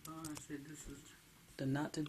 I said this is The not to.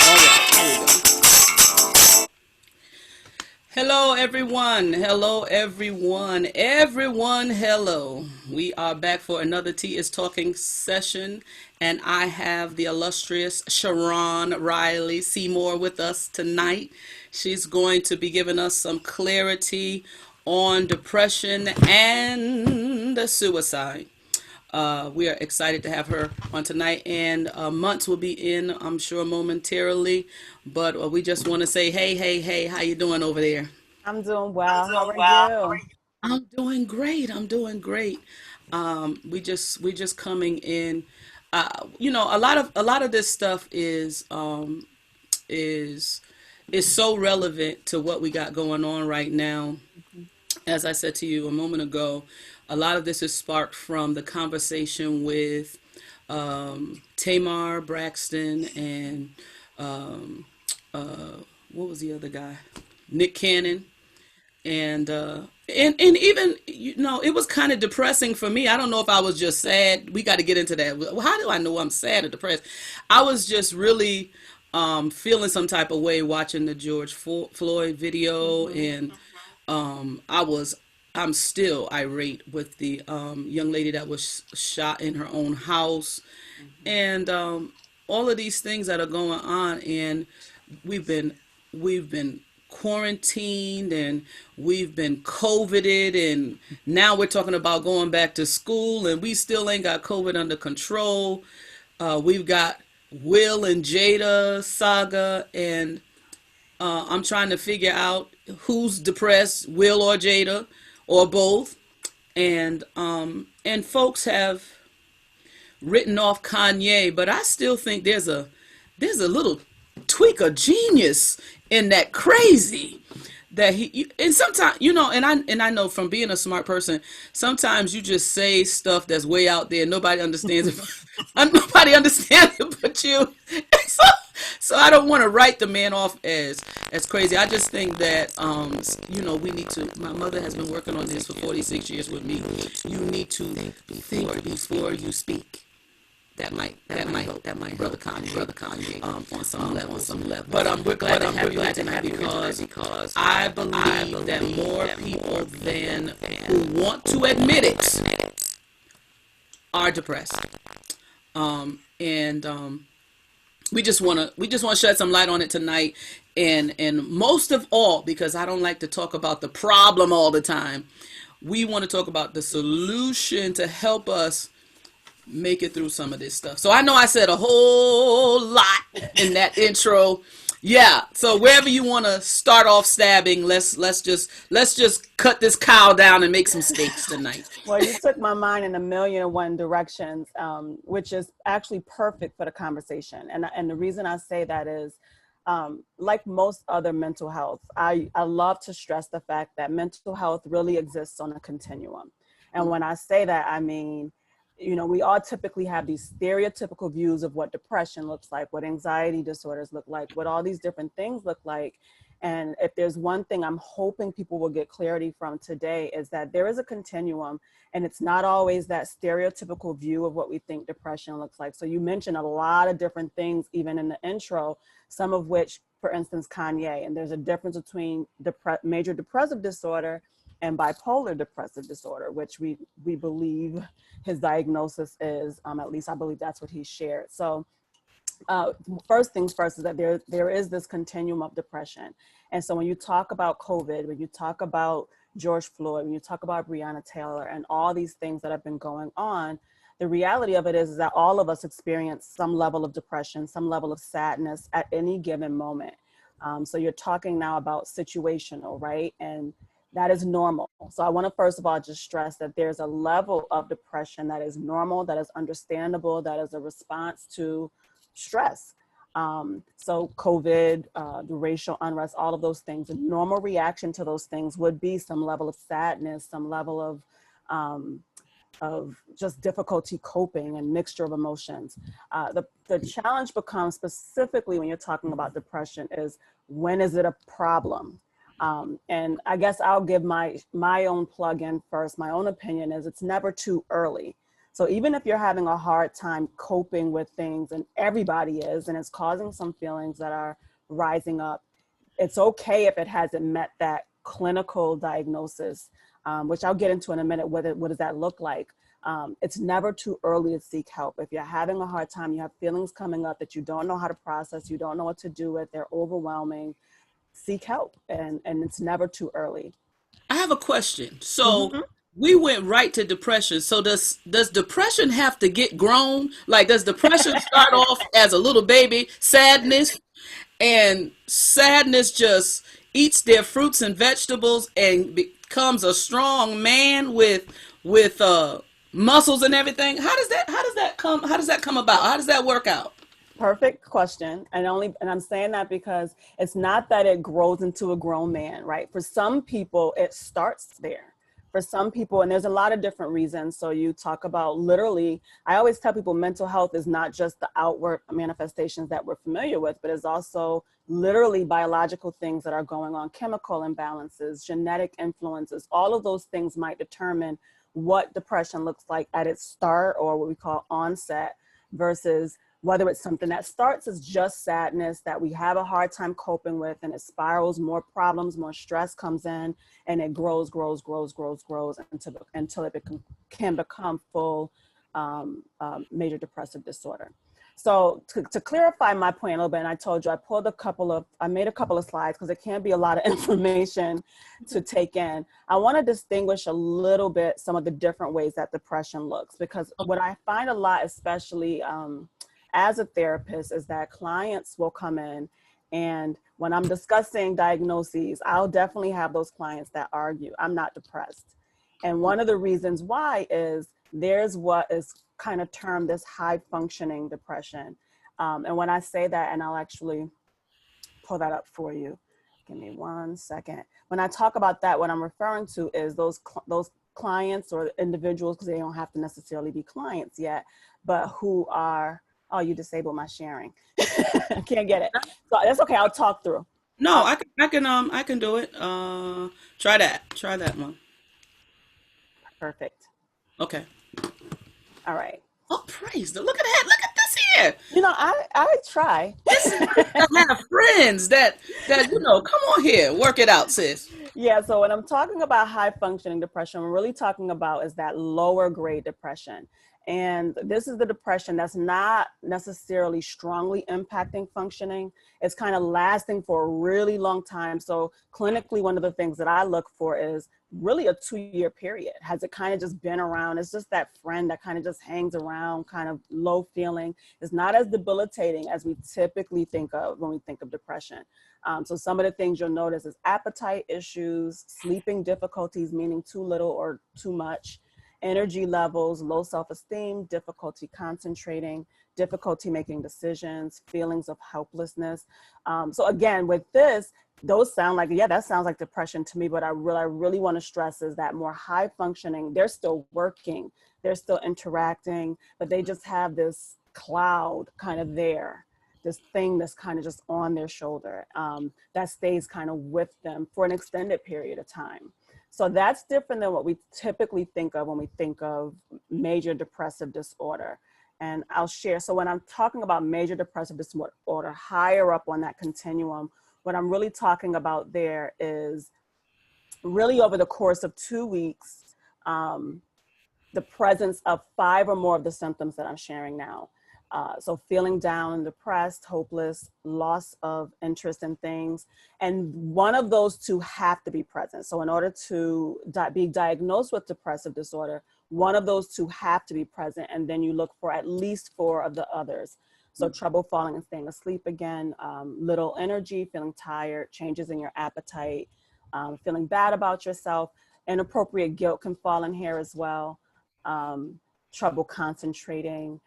All right, here we go. Hello, everyone. Hello, everyone. Everyone, hello. We are back for another Tea is Talking session, and I have the illustrious Sharron Riley Seymour with us tonight. She's going to be giving us some clarity on depression and suicide. We are excited to have her on tonight, and Months will be in, I'm sure, momentarily. But we just want to say, hey, hey, hey, how you doing over there? I'm doing well. How are you? I'm doing great. I'm doing great. We just coming in. A lot of this stuff is is so relevant to what we got going on right now. As I said to you a moment ago, a lot of this is sparked from the conversation with Tamar Braxton and um, what was the other guy? Nick Cannon. And even it was kind of depressing for me. I don't know if I was just sad. We got to get into that. Well, how do I know I'm sad or depressed? I was just really feeling some type of way watching the George Floyd video, Mm-hmm. and I was I'm still irate with the young lady that was shot in her own house, Mm-hmm. and all of these things that are going on. And we've been we've been quarantined, and we've been coveted, and now we're talking about going back to school, and we still ain't got COVID under control. We've got Will and Jada saga, and I'm trying to figure out who's depressed, Will or Jada, or both. And folks have written off Kanye, but I still think there's a little tweak of genius in that crazy that he and sometimes and I know from being a smart person, sometimes you just say stuff that's way out there, nobody understands it. Nobody understands it but you. so, so I don't want to write the man off as crazy. I just think that we need to. My mother has been working on this for 46 years with me. You need to think before you speak. that might brother Kanye on some level. But we're glad to have you here tonight because I believe that more people than who want to admit it are depressed. And we just want to shed some light on it tonight, and most of all, because I don't like to talk about the problem all the time, we want to talk about the solution to help us make it through some of this stuff. So I know I said a whole lot in that intro. Yeah. So wherever you want to start off stabbing, let's just cut this cow down and make some steaks tonight. Well, you took my mind in a million and one directions, which is actually perfect for the conversation. And the reason I say that is, like most other mental health, I love to stress the fact that mental health really exists on a continuum. And when I say that, I mean, we all typically have these stereotypical views of what depression looks like, what anxiety disorders look like, what all these different things look like. And if there's one thing I'm hoping people will get clarity from today is that there is a continuum, and it's not always that stereotypical view of what we think depression looks like. So you mentioned a lot of different things, even in the intro, some of which, for instance, Kanye, and there's a difference between major depressive disorder and bipolar depressive disorder, which we believe his diagnosis is, at least I believe that's what he shared. So first things first is that there is this continuum of depression. And so when you talk about COVID, when you talk about George Floyd, when you talk about Breonna Taylor and all these things that have been going on, the reality of it is that all of us experience some level of depression, some level of sadness at any given moment. So you're talking now about situational, right? And that is normal. So I want to first of all just stress that there's a level of depression that is normal, that is understandable, that is a response to stress. So COVID, the racial unrest, all of those things, a normal reaction to those things would be some level of sadness, some level of just difficulty coping and mixture of emotions. The challenge becomes specifically when you're talking about depression is, when is it a problem? And I guess I'll give my own plug in first. My own opinion is it's never too early. So even if you're having a hard time coping with things, and everybody is, and it's causing some feelings that are rising up, it's okay if it hasn't met that clinical diagnosis, which I'll get into in a minute. What does that look like? It's never too early to seek help. If you're having a hard time, you have feelings coming up that you don't know how to process, you don't know what to do with, they're overwhelming, seek help, and it's never too early. I have a question. So Mhm. we went right to depression. So does depression have to get grown? Like, does depression start off as a little baby, sadness, and sadness just eats their fruits and vegetables and becomes a strong man with muscles and everything? How does that come about? How does that work out? Perfect question. And I'm saying that because it's not that it grows into a grown man, right? For some people, it starts there. For some people, and there's a lot of different reasons. So you talk about literally, I always tell people mental health is not just the outward manifestations that we're familiar with, but it's also literally biological things that are going on, chemical imbalances, genetic influences. All of those things might determine what depression looks like at its start, or what we call onset, versus whether it's something that starts as just sadness that we have a hard time coping with, and it spirals, more problems, more stress comes in, and it grows until it can become full major depressive disorder. So to clarify my point a little bit, and I told you I made a couple of slides because it can be a lot of information to take in. I want to distinguish a little bit some of the different ways that depression looks, because what I find a lot, especially as a therapist, is that clients will come in, and when I'm discussing diagnoses, I'll definitely have those clients that argue, I'm not depressed. And one of the reasons why is there's what is kind of termed this high functioning depression. And when I say that, and I'll actually pull that up for you, give me one second. When I talk about that, what I'm referring to is those clients or individuals, because they don't have to necessarily be clients yet, but who are, oh, you disabled my sharing. I can't get it. So that's okay. I'll talk through. No, I'll, I can do it. Try that one. Perfect. Okay. All right. Oh, praise the, look at that. Look at this here. You know, I try. This is good to have friends that, come on here, work it out, sis. Yeah, so when I'm talking about high functioning depression, I'm really talking about is that lower grade depression. And this is the depression that's not necessarily strongly impacting functioning. It's kind of lasting for a really long time. So clinically, one of the things that I look for is really a 2-year period. Has it kind of just been around? It's just that friend that kind of just hangs around, kind of low feeling. It's not as debilitating as we typically think of when we think of depression. So some of the things you'll notice is appetite issues, sleeping difficulties, meaning too little or too much, energy levels, low self-esteem, difficulty concentrating, difficulty making decisions, feelings of helplessness. So again, with this, those sound like, yeah, that sounds like depression to me, but I really want to stress is that more high functioning, they're still working, they're still interacting, but they just have this cloud kind of there, this thing that's kind of just on their shoulder that stays kind of with them for an extended period of time. So that's different than what we typically think of when we think of major depressive disorder. And I'll share, so when I'm talking about major depressive disorder, higher up on that continuum, what I'm really talking about there is really over the course of 2 weeks, the presence of 5 or more of the symptoms that I'm sharing now. So feeling down and depressed, hopeless, loss of interest in things. And one of those two have to be present. So in order to be diagnosed with depressive disorder, one of those two have to be present. And then you look for at least 4 of the others. So trouble falling and staying asleep again, little energy, feeling tired, changes in your appetite, feeling bad about yourself. Inappropriate guilt can fall in here as well. Trouble concentrating,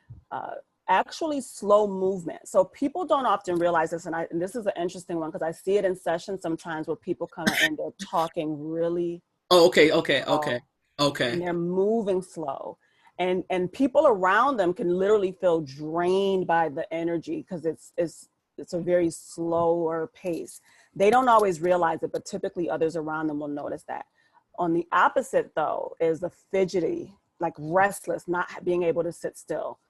actually slow movement. So people don't often realize this, and this is an interesting one because I see it in sessions sometimes where people come in and they're talking really Oh, okay, okay, okay, slow and okay. they're moving slow. And people around them can literally feel drained by the energy because it's a very slower pace. They don't always realize it, but typically others around them will notice that. On the opposite though is the fidgety, like restless, not being able to sit still.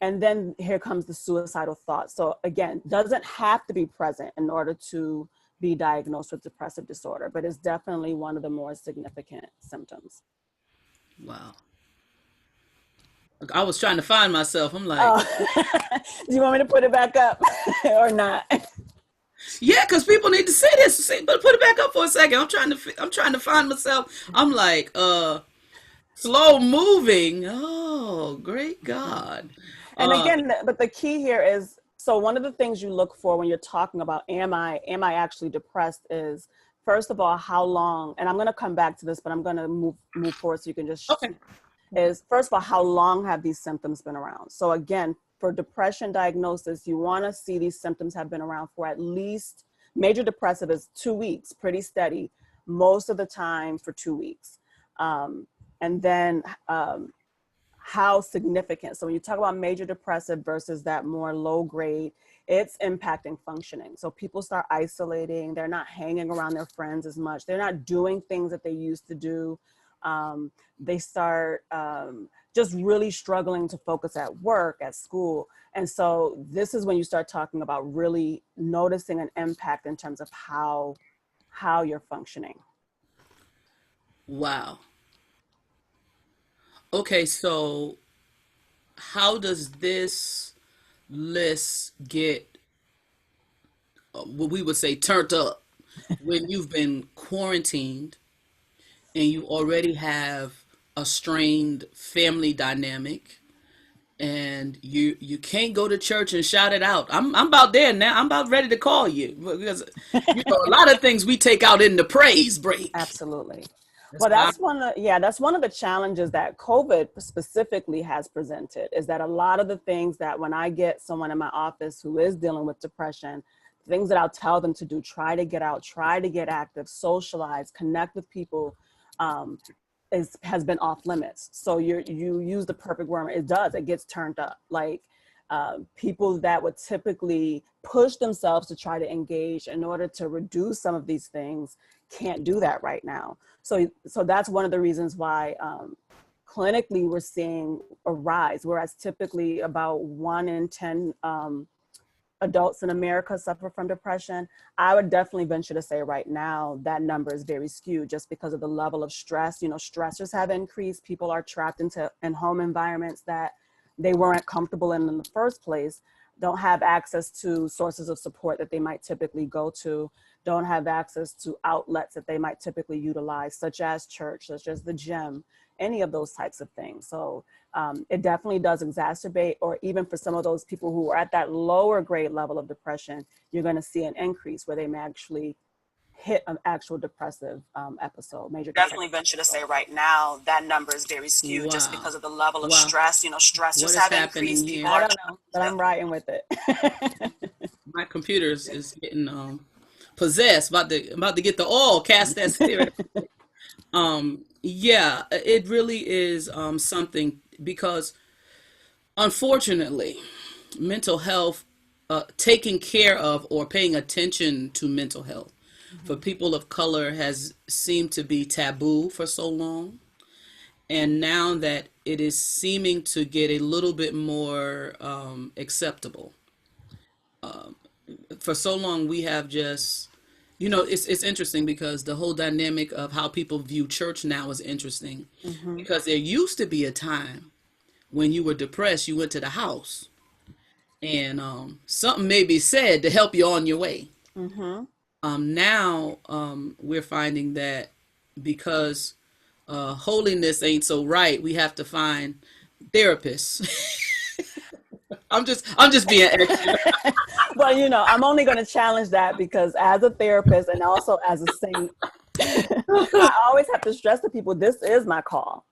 And then here comes the suicidal thought. So again, doesn't have to be present in order to be diagnosed with depressive disorder, but it's definitely one of the more significant symptoms. Wow. I was trying to find myself. I'm like, Oh, do you want me to put it back up or not? yeah, because people need to see this. See, but put it back up for a second. I'm trying to find myself. I'm like, slow moving. Oh, great God. And Uh, again, but the key here is, so one of the things you look for when you're talking about, am I actually depressed is, first of all, how long, and I'm going to come back to this, but I'm going to move forward so you can just, okay. is first of all, how long have these symptoms been around? So again, for depression diagnosis, you want to see these symptoms have been around for at least, major depressive is 2 weeks, pretty steady, most of the time for 2 weeks. And then how significant. So when you talk about major depressive versus that more low grade, it's impacting functioning. So people start isolating, they're not hanging around their friends as much, they're not doing things that they used to do. They start just really struggling to focus at work, at school. And so this is when you start talking about really noticing an impact in terms of how you're functioning. Wow. Okay, so how does this list get, what we would say, turned up when you've been quarantined and you already have a strained family dynamic and you can't go to church and shout it out. I'm about there now. I'm about ready to call you because a lot of things we take out in the praise break. Absolutely. That's Well, powerful. that's one of the challenges that COVID specifically has presented is that a lot of the things that when I get someone in my office who is dealing with depression, things that I'll tell them to do, try to get out, try to get active, socialize, connect with people, um, has been off limits. So you use the perfect word. It gets turned up. Like people that would typically push themselves to try to engage in order to reduce some of these things can't do that right now. So that's one of the reasons why clinically we're seeing a rise, whereas typically about 1 in 10 adults in America suffer from depression. I would definitely venture to say right now that number is very skewed just because of the level of stress. You know, stressors have increased. People are trapped in home environments that they weren't comfortable in the first place, don't have access to sources of support that they might typically go to, don't have access to outlets that they might typically utilize, such as church, such as the gym, any of those types of things. So it definitely does exacerbate, or even for some of those people who are at that lower grade level of depression, you're going to see an increase where they may actually hit an actual depressive episode, major depressive Definitely venture to say episode. right now that number is very skewed just Wow. because of the level of Wow. stress. You know, What stressors is have happening increased. People here? I are don't know, but I'm riding with it. My computer is getting possessed, about to get the oil, cast that spirit. Yeah, it really is something because unfortunately, mental health, taking care of or paying attention to mental health for Mhm. people of color has seemed to be taboo for so long. And now that it is seeming to get a little bit more acceptable, for so long we have just, it's interesting because the whole dynamic of how people view church now is interesting, Mhm. because there used to be a time when you were depressed, you went to the house and something may be said to help you on your way. Mhm. Now we're finding that because holiness ain't so right, we have to find therapists. I'm just being extra. Well, you know, I'm only going to challenge that because as a therapist and also as a saint, I always have to stress to people this is my call.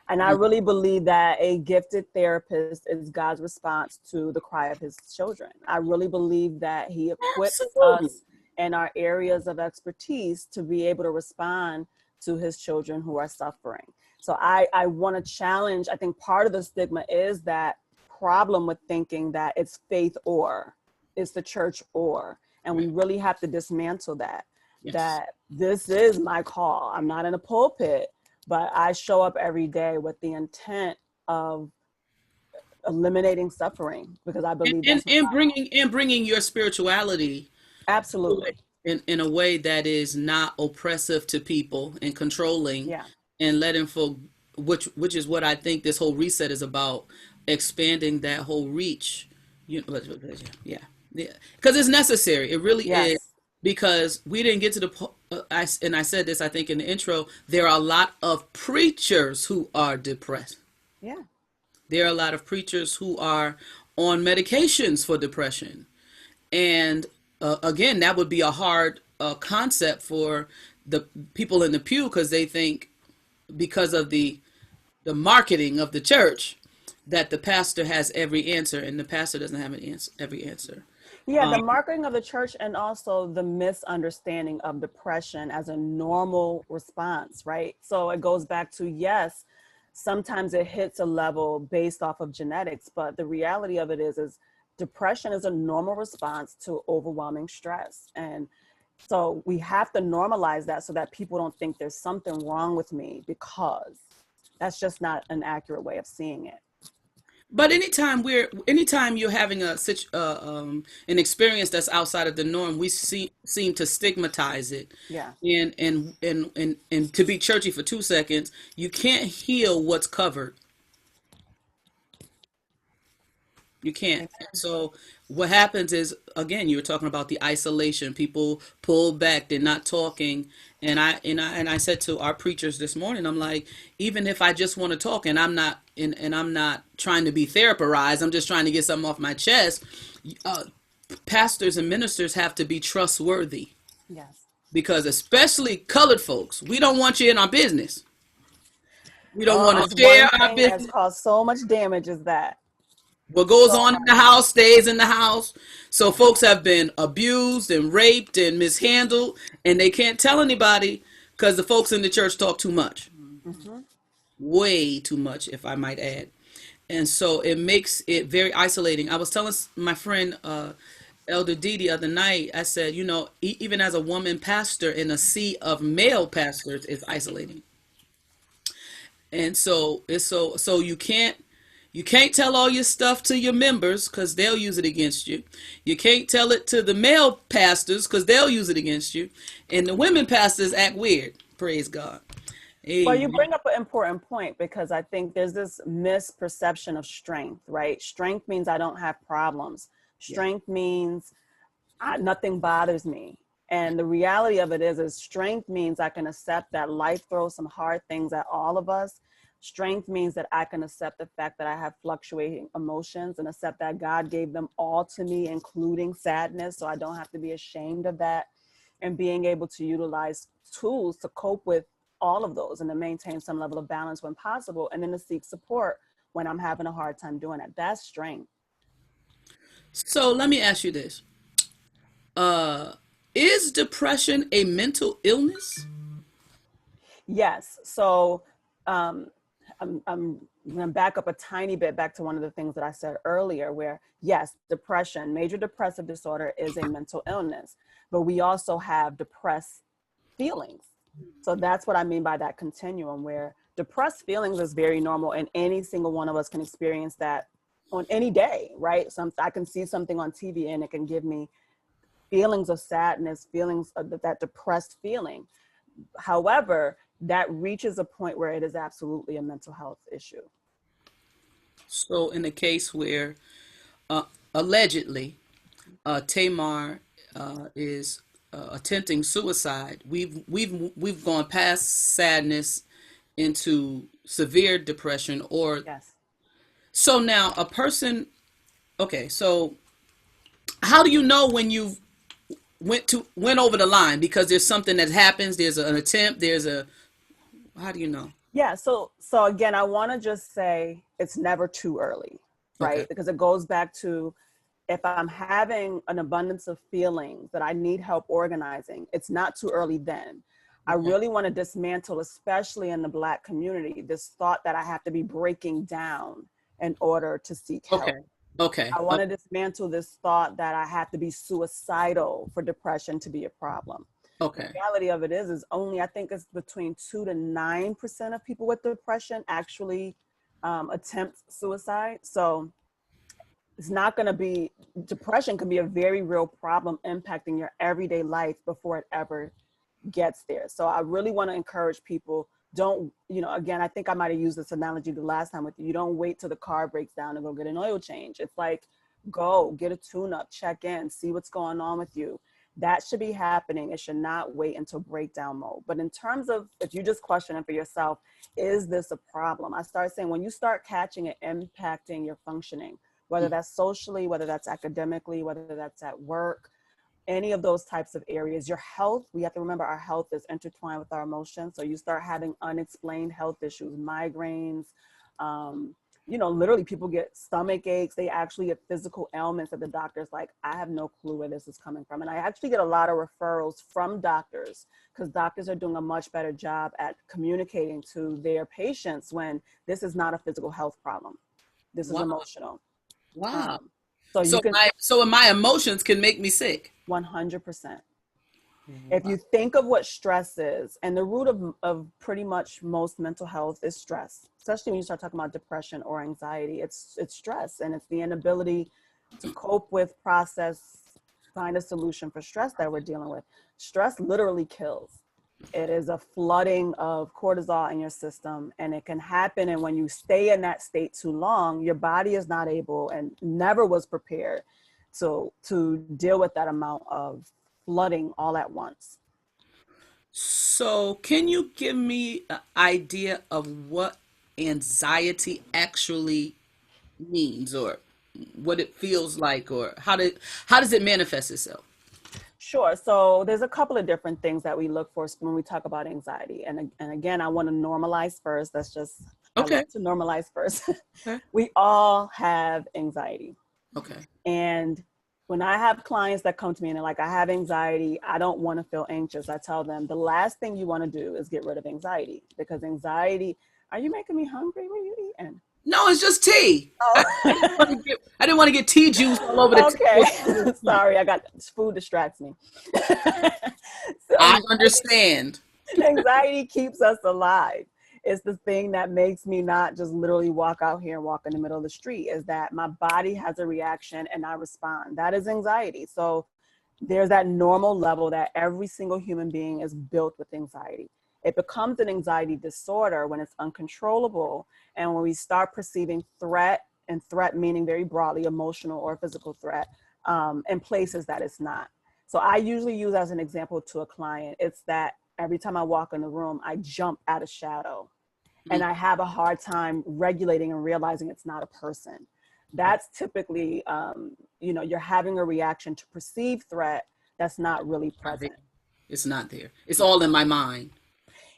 And I really believe that a gifted therapist is God's response to the cry of his children. I really believe that he equips Absolutely. us in our areas of expertise to be able to respond to his children who are suffering. So I want to challenge, I think part of the stigma is that problem with thinking that it's faith or it's the church or, and we Right. really have to dismantle that, Yes. that this is my call. I'm not in a pulpit, but I show up every day with the intent of eliminating suffering because I and believe and, that's what and God wants. bringing your spirituality Absolutely. in a way that is not oppressive to people and controlling, Yeah. and letting folk, which is what I think this whole reset is about, expanding that whole reach. Yeah, yeah, because it's necessary. It really is, Yes. because we didn't get to the and I said this, I think, in the intro. There are a lot of preachers who are depressed. Yeah. There are a lot of preachers who are on medications for depression. And again, that would be a hard concept for the people in the pew, because they think, because of the marketing of the church, that the pastor has every answer, and the pastor doesn't have every answer. Yeah, the marketing of the church and also the misunderstanding of depression as a normal response, right? So it goes back to, yes, sometimes it hits a level based off of genetics, but the reality of it is depression is a normal response to overwhelming stress. And so we have to normalize that so that people don't think there's something wrong with me, because that's just not an accurate way of seeing it. But anytime you're having an experience that's outside of the norm, we seem to stigmatize it. Yeah. And to be churchy for 2 seconds, you can't heal what's covered. You can't. So what happens is, again, you were talking about the isolation. People pull back, they're not talking. And I said to our preachers this morning, I'm like, even if I just want to talk, and I'm not trying to be therapized, I'm just trying to get something off my chest. Uh, Pastors and ministers have to be trustworthy, Yes. because especially colored folks, we don't want you in our business. We don't Oh, want it's to share one our thing that has business. caused so much damage is that. What goes So on in the much. house stays in the house. So Yeah. folks have been abused and raped and mishandled, and they can't tell anybody because the folks in the church talk too much, Hmm. way too much, if I might add. And so it makes it very isolating. I was telling my friend Elder D the other night. I said, even as a woman pastor in a sea of male pastors, is isolating. And so it's so you can't tell all your stuff to your members because they'll use it against you. You can't tell it to the male pastors because they'll use it against you. And the women pastors act weird. Praise God. Well, you Amen. bring up an important point because I think there's this misperception of strength, right? Strength means I don't have problems. Yeah. Strength means nothing bothers me. And the reality of it is strength means I can accept that life throws some hard things at all of us. Strength means that I can accept the fact that I have fluctuating emotions and accept that God gave them all to me, including sadness. So I don't have to be ashamed of that, and being able to utilize tools to cope with all of those and to maintain some level of balance when possible, and then to seek support when I'm having a hard time doing it. That's strength. So let me ask you this. Is depression a mental illness? Yes. So um, I'm going to back up a tiny bit back to one of the things that I said earlier, where yes, depression, major depressive disorder is a mental illness, but we also have depressed feelings. So that's what I mean by that continuum, where depressed feelings is very normal, and any single one of us can experience that on any day, right? I can see something on TV and it can give me feelings of sadness, feelings of that depressed feeling. However, that reaches a point where it is absolutely a mental health issue. So in the case where uh, allegedly Tamar is attempting suicide, we've gone past sadness into severe depression. Or Yes. so now a person. Okay, so how do you know when you went over the line? Because there's something that happens. There's an attempt. There's a how do you know? Yeah. So again, I want to just say it's never too early, Okay. right? Because it goes back to, if I'm having an abundance of feelings that I need help organizing, it's not too early then. I Okay. really want to dismantle, especially in the Black community, this thought that I have to be breaking down in order to seek Okay. help. Okay. I want to dismantle this thought that I have to be suicidal for depression to be a problem. The Okay. reality of it is only, I think it's between 2 to 9% of people with depression actually attempt suicide. So it's not going to be, depression can be a very real problem impacting your everyday life before it ever gets there. So I really want to encourage people, don't, again, I think I might have used this analogy the last time with you. You don't wait till the car breaks down and go get an oil change. It's like, go get a tune up, check in, see what's going on with you. That should be happening. It should not wait until breakdown mode. But in terms of, if you just question it for yourself, is this a problem? I start saying, when you start catching it impacting your functioning, whether that's socially, whether that's academically, whether that's at work, any of those types of areas, your health, we have to remember our health is intertwined with our emotions. So you start having unexplained health issues, migraines, literally people get stomach aches. They actually get physical ailments that the doctor's like, I have no clue where this is coming from. And I actually get a lot of referrals from doctors, because doctors are doing a much better job at communicating to their patients when this is not a physical health problem. This is Wow. emotional. Wow. So you So can, my emotions can make me sick. 100%. If Wow. you think of what stress is, and the root of pretty much most mental health is stress, especially when you start talking about depression or anxiety, it's stress, and it's the inability to cope with, process, find a solution for stress that we're dealing with. Stress literally kills. It is a flooding of cortisol in your system, and it can happen. And when you stay in that state too long, your body is not able and never was prepared to deal with that amount of flooding all at once. So can you give me an idea of what anxiety actually means, or what it feels like, or how does it manifest itself? Sure. So there's a couple of different things that we look for when we talk about anxiety. And again, I want to normalize first. I Okay. love to normalize first. Okay. We all have anxiety. Okay. And when I have clients that come to me and they're like, I have anxiety, I don't want to feel anxious, I tell them the last thing you want to do is get rid of anxiety, because anxiety, are you making me hungry? What are you eating? No, it's just tea. Oh, I didn't want to get tea juice all over the okay. table. Sorry, I got food distracts me. So I understand. anxiety keeps us alive. It's the thing that makes me not just literally walk out here and walk in the middle of the street, is that my body has a reaction and I respond. That is anxiety. So there's that normal level that every single human being is built with anxiety. It becomes an anxiety disorder when it's uncontrollable and when we start perceiving threat, and threat meaning very broadly emotional or physical threat, in places that it's not. So I usually use as an example to a client, it's that every time I walk in the room, I jump at a shadow and I have a hard time regulating and realizing it's not a person. That's typically, you're having a reaction to perceived threat that's not really present. It's not there. It's all in my mind.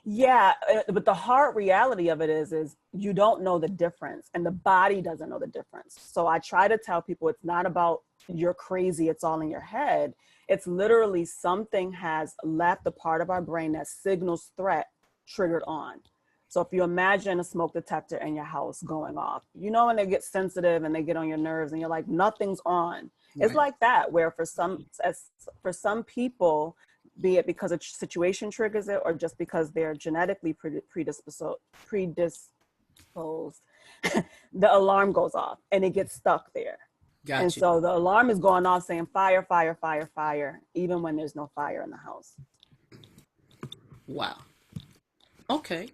Yeah, but the hard reality of it is you don't know the difference and the body doesn't know the difference. So I try to tell people it's not about you're crazy, it's all in your head. It's literally something has left a part of our brain that signals threat triggered on. So if you imagine a smoke detector in your house going off, when they get sensitive and they get on your nerves and you're like, nothing's on. Right. It's like that, where for some people, be it because a situation triggers it or just because they're genetically predisposed, the alarm goes off and it gets stuck there. Gotcha. And so the alarm is going off saying fire, fire, fire, fire, even when there's no fire in the house. Wow. Okay.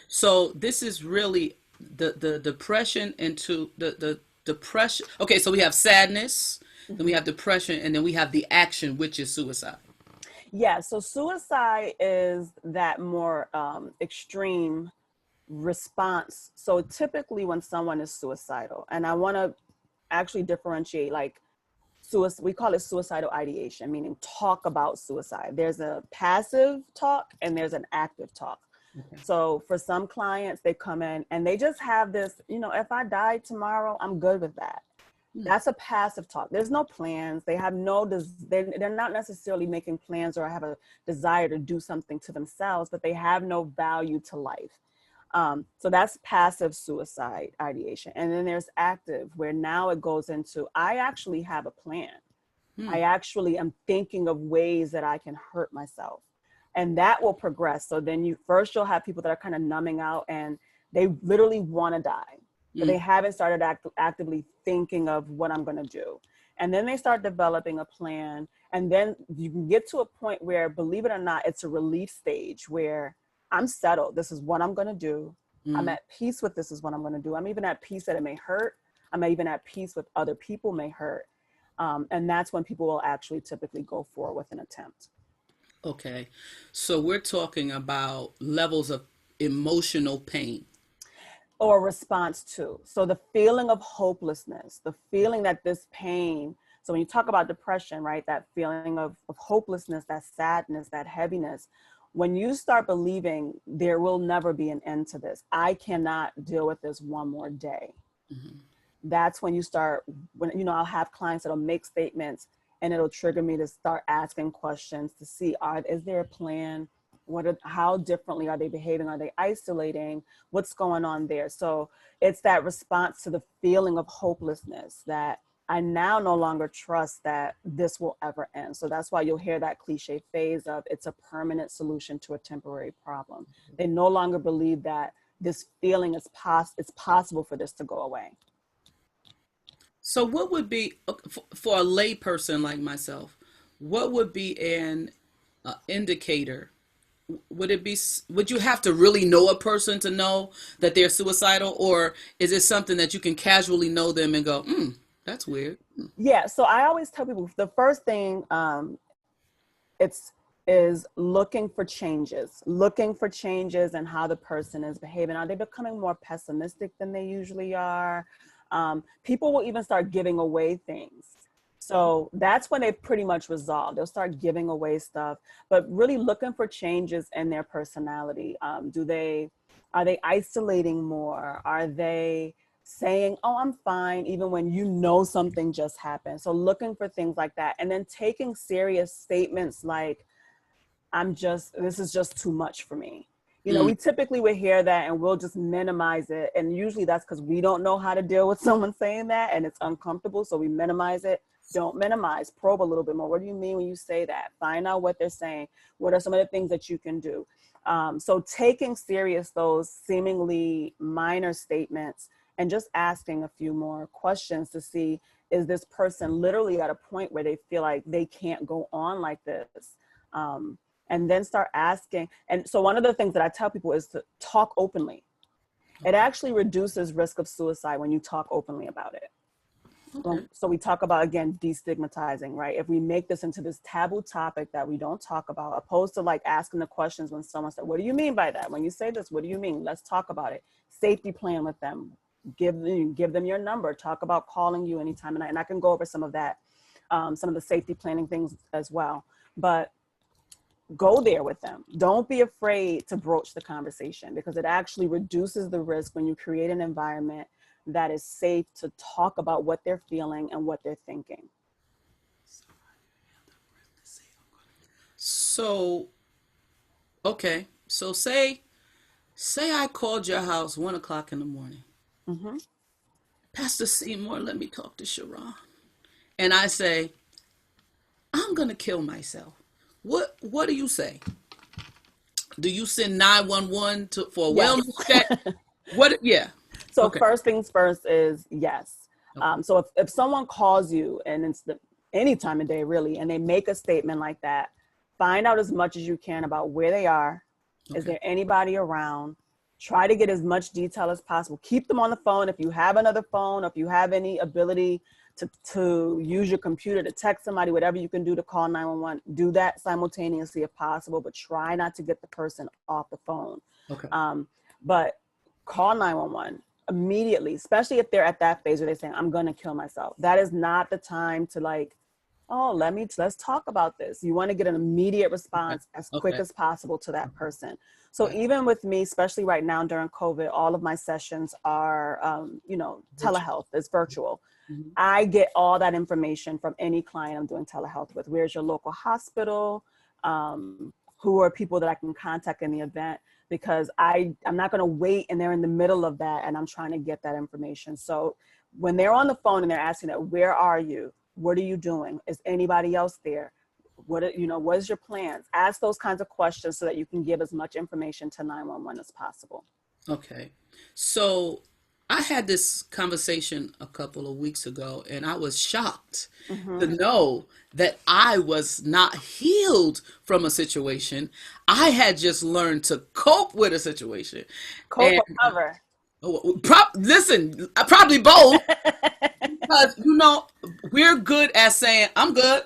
So this is really the depression into the depression. Okay, so we have sadness, then we have depression, and then we have the action, which is suicide. Yeah, so suicide is that more extreme response. So typically when someone is suicidal, and I want to actually differentiate, like we call it suicidal ideation, meaning talk about suicide. There's a passive talk and there's an active talk. Okay. So for some clients, they come in and they just have this, if I die tomorrow, I'm good with that. That's a passive talk. There's no plans. They have they're not necessarily making plans or have a desire to do something to themselves, but they have no value to life. So that's passive suicide ideation. And then there's active, where now it goes into, I actually have a plan. I actually am thinking of ways that I can hurt myself. And that will progress. So then you'll have people that are kind of numbing out and they literally want to die. But they haven't started actively thinking of what I'm going to do. And then they start developing a plan. And then you can get to a point where, believe it or not, it's a relief stage where I'm settled. This is what I'm going to do. I'm at peace with this is what I'm going to do. I'm even at peace that it may hurt. I'm even at peace with other people may hurt. And that's when people will actually typically go forward with an attempt. Okay. So we're talking about levels of emotional pain. Or response to. So the feeling of hopelessness, the feeling that this pain, so when you talk about depression, right, that feeling of hopelessness, that sadness, that heaviness, when you start believing there will never be an end to this, I cannot deal with this one more day. That's when you start, I'll have clients that'll make statements and it'll trigger me to start asking questions to see, is there a plan? How differently are they behaving? Are they isolating? What's going on there? So it's that response to the feeling of hopelessness that I now no longer trust that this will ever end. So that's why you'll hear that cliche phrase of it's a permanent solution to a temporary problem. They no longer believe that this feeling it's possible for this to go away. So what would be, for a lay person like myself, what would be an indicator? Would you have to really know a person to know that they're suicidal, or is it something that you can casually know them and go, that's weird? Yeah. So I always tell people the first thing is looking for changes in how the person is behaving. Are they becoming more pessimistic than they usually are? People will even start giving away things. So that's when they pretty much resolve. They'll start giving away stuff, but really looking for changes in their personality. Are they isolating more? Are they saying, oh, I'm fine, even when something just happened? So looking for things like that. And then taking serious statements like, this is just too much for me. We typically would hear that and we'll just minimize it. And usually that's because we don't know how to deal with someone saying that and it's uncomfortable. So we minimize it. Don't minimize, probe a little bit more. What do you mean when you say that? Find out what they're saying. What are some of the things that you can do? So taking serious those seemingly minor statements and just asking a few more questions to see, is this person literally at a point where they feel like they can't go on like this? And then start asking. And so one of the things that I tell people is to talk openly. It actually reduces risk of suicide when you talk openly about it. Okay. So we talk about, again, destigmatizing, right? If we make this into this taboo topic that we don't talk about, opposed to like asking the questions when someone said, what do you mean by that? When you say this, what do you mean? Let's talk about it. Safety plan with them. Give them your number. Talk about calling you anytime. And I can go over some of that, some of the safety planning things as well. But go there with them. Don't be afraid to broach the conversation, because it actually reduces the risk when you create an environment that is safe to talk about what they're feeling and what they're thinking. So, okay. So say I called your house 1 o'clock in the morning. Mm-hmm. Pastor Seymour, let me talk to Sharron. And I say, I'm going to kill myself. What do you say? Do you send 911 for a Yes. wellness check? What? Yeah. So Okay. first things first is yes. Okay. So if someone calls you, and it's any time of day really, and they make a statement like that, find out as much as you can about where they are. Okay. Is there anybody around? Try to get as much detail as possible. Keep them on the phone. If you have another phone, if you have any ability to use your computer to text somebody, whatever you can do to call 911, do that simultaneously if possible, but try not to get the person off the phone. Okay. But call 911 immediately, especially if they're at that phase where they're saying, I'm going to kill myself. That is not the time to like, oh, let's talk about this. You want to get an immediate response as quick as possible to that person. So even with me, especially right now during COVID, all of my sessions are, telehealth. It's virtual. Mm-hmm. I get all that information from any client I'm doing telehealth with. Where's your local hospital? Who are people that I can contact in the event? Because I'm not going to wait and they're in the middle of that and I'm trying to get that information. So when they're on the phone and they're asking that, where are you? What are you doing? Is anybody else there? What is your plans? Ask those kinds of questions so that you can give as much information to 911 as possible. Okay. So I had this conversation a couple of weeks ago, and I was shocked to know that I was not healed from a situation. I had just learned to cope with a situation. Cope or And cover? listen, probably both. Because, we're good at saying, I'm good.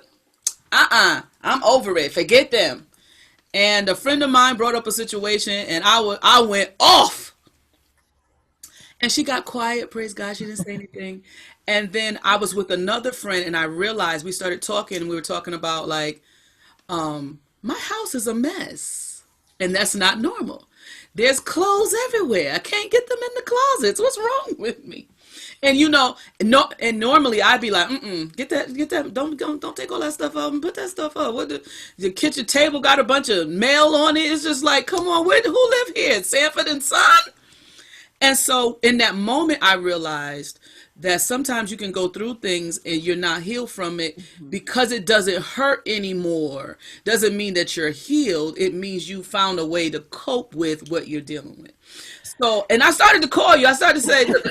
I'm over it. Forget them. And a friend of mine brought up a situation, and I went off. And she got quiet. Praise God. She didn't say anything. And then I was with another friend, and I realized we started talking, and we were talking about like, my house is a mess. And that's not normal. There's clothes everywhere. I can't get them in the closets. What's wrong with me? And and normally I'd be like, get that, don't take all that stuff up and put that stuff up. What the kitchen table got a bunch of mail on it. It's just like, come on, who live here? Sanford and Son? And so in that moment, I realized that sometimes you can go through things and you're not healed from it because it doesn't hurt anymore. Doesn't mean that you're healed. It means you found a way to cope with what you're dealing with. So, and I started to call you. I started to say, let me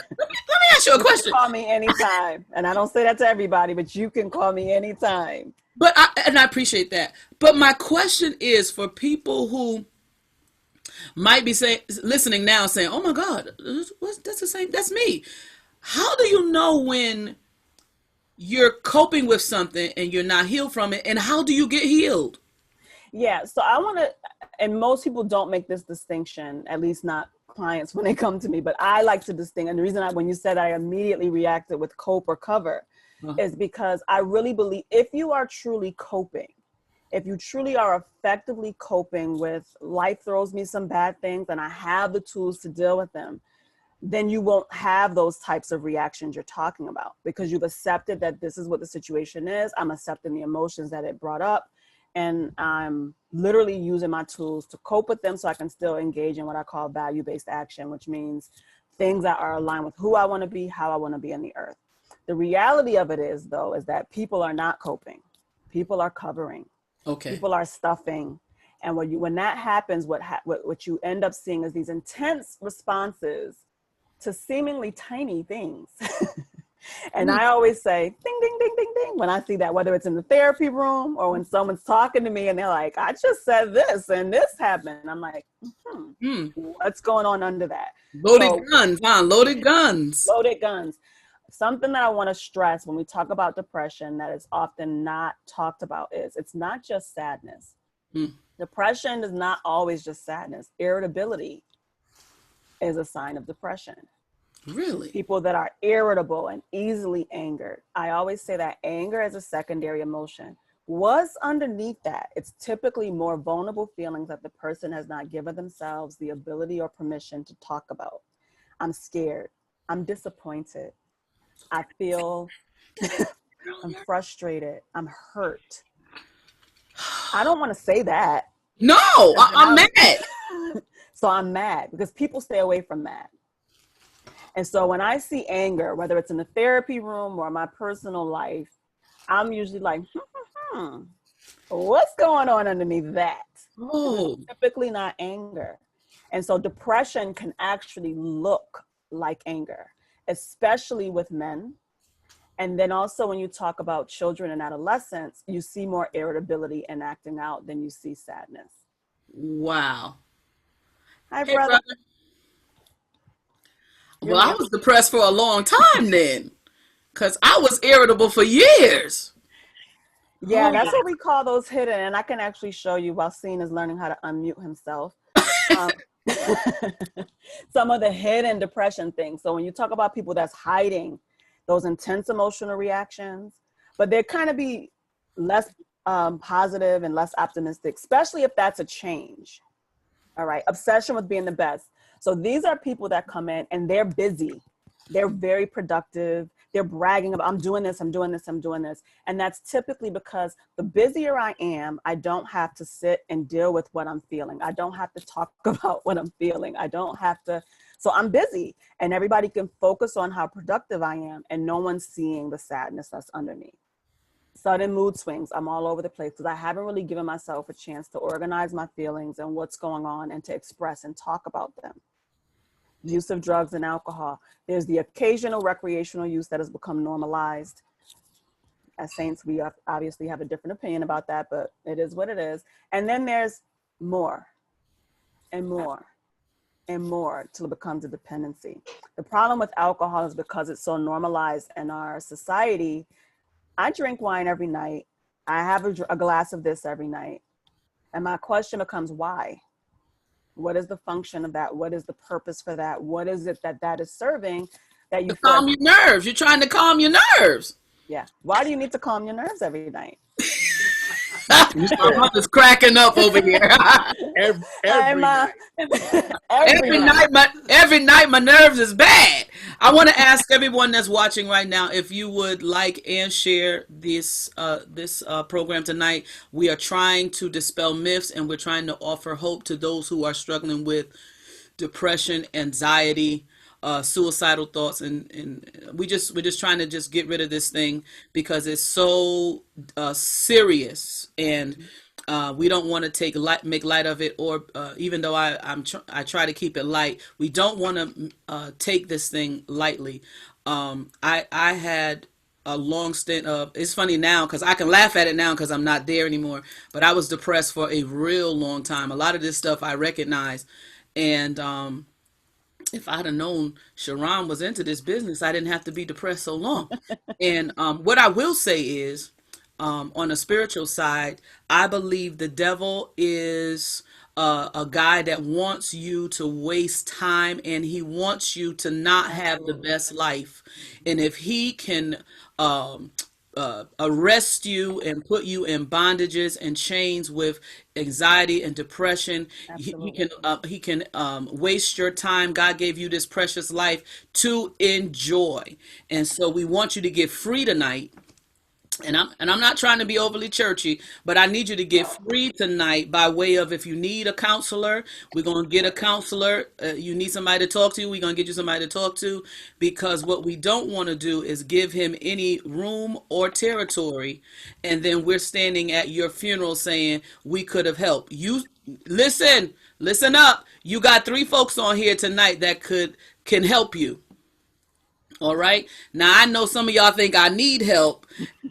ask you a question. Call me anytime. And I don't say that to everybody, but you can call me anytime. But I appreciate that. But my question is for people who might be listening now saying, oh my God, that's the same. That's me. How do you know when you're coping with something and you're not healed from it? And how do you get healed? Yeah. So I want to, and most people don't make this distinction, at least not clients when they come to me, but I like to distinguish. And the reason when you said I immediately reacted with cope or cover is because I really believe if you are truly coping, if you truly are effectively coping with life throws me some bad things and I have the tools to deal with them, then you won't have those types of reactions you're talking about because you've accepted that this is what the situation is. I'm accepting the emotions that it brought up and I'm literally using my tools to cope with them so I can still engage in what I call value-based action, which means things that are aligned with who I want to be, how I want to be in the earth. The reality of it is, though, is that people are not coping. People are covering. Okay. People are stuffing. And when that happens, what you end up seeing is these intense responses to seemingly tiny things. And I always say, ding, ding, ding, ding, ding, when I see that, whether it's in the therapy room or when someone's talking to me and they're like, I just said this and this happened. I'm like, what's going on under that? Loaded guns, huh? Loaded guns. Loaded guns. Something that I want to stress when we talk about depression that is often not talked about is it's not just sadness. Depression is not always just sadness. Irritability is a sign of depression. Really? People that are irritable and easily angered. I always say that anger is a secondary emotion. What's underneath that? It's typically more vulnerable feelings that the person has not given themselves the ability or permission to talk about. I'm scared. I'm disappointed. I feel I'm frustrated. I'm hurt. I don't want to say that. No, I'm mad. So I'm mad because people stay away from that. And so when I see anger, whether it's in the therapy room or my personal life, I'm usually like, what's going on underneath that? Oh. It's typically not anger. And so depression can actually look like anger, especially with men. And then also when you talk about children and adolescents, you see more irritability and acting out than you see sadness. Wow. Hi, Hey, brother. Well, I was depressed for a long time then, because I was irritable for years. Yeah, that's what we call those hidden. And I can actually show you while Scene is learning how to unmute himself. Some of the hidden depression things. So when you talk about people that's hiding those intense emotional reactions, but they kind of be less positive and less optimistic, especially if that's a change. All right. Obsession with being the best. So these are people that come in and they're busy. They're very productive. They're bragging about, I'm doing this, I'm doing this, I'm doing this. And that's typically because the busier I am, I don't have to sit and deal with what I'm feeling. I don't have to talk about what I'm feeling. I don't have to. So I'm busy and everybody can focus on how productive I am and no one's seeing the sadness that's underneath. Sudden mood swings. I'm all over the place because I haven't really given myself a chance to organize my feelings and what's going on and to express and talk about them. Use of drugs and alcohol. There's the occasional recreational use that has become normalized. As Saints, we obviously have a different opinion about that, but it is what it is. And then there's more and more and more till it becomes a dependency. The problem with alcohol is because it's so normalized in our society. I drink wine every night. I have a glass of this every night. And my question becomes, why? What is the function of that? What is the purpose for that? What is it that is serving that you calm your nerves? You're trying to calm your nerves. Yeah. Why do you need to calm your nerves every night? My mother's cracking up over here. every night. Every night my nerves is bad. I want to ask everyone that's watching right now if you would like and share this program tonight. We are trying to dispel myths and we're trying to offer hope to those who are struggling with depression, anxiety, suicidal thoughts, and we're just trying to just get rid of this thing because it's so serious, and we don't want to make light of it, or even though I try to keep it light, we don't want to take this thing lightly. I had a long stint of, it's funny now because I can laugh at it now because I'm not there anymore, but I was depressed for a real long time. A lot of this stuff I recognize, and if I'd have known Sharron was into this business, I didn't have to be depressed so long. And what I will say is, on a spiritual side, I believe the devil is a guy that wants you to waste time, and he wants you to not have the best life. And if he can arrest you and put you in bondages and chains with anxiety and depression, he can waste your time. God gave you this precious life to enjoy, and so we want you to get free tonight. and I'm not trying to be overly churchy, but I need you to get free tonight by way of, if you need a counselor, we're gonna get a counselor. You need somebody to talk to, we're gonna get you somebody to talk to, because what we don't want to do is give him any room or territory, and then we're standing at your funeral saying we could have helped you. Listen up. You got 3 folks on here tonight that can help you. All right. Now I know some of y'all think I need help,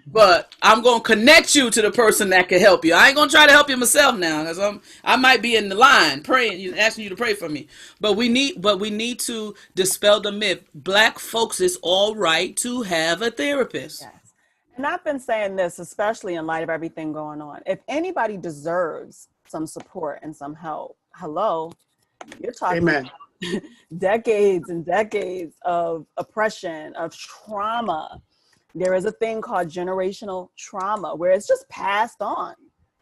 but I'm gonna connect you to the person that can help you. I ain't gonna try to help you myself now, because I might be in the line praying, asking you to pray for me. But we need to dispel the myth. Black folks, it's all right to have a therapist. Yes. And I've been saying this, especially in light of everything going on. If anybody deserves some support and some help, hello, you're talking Amen. decades and decades of oppression, of trauma. There is a thing called generational trauma where it's just passed on.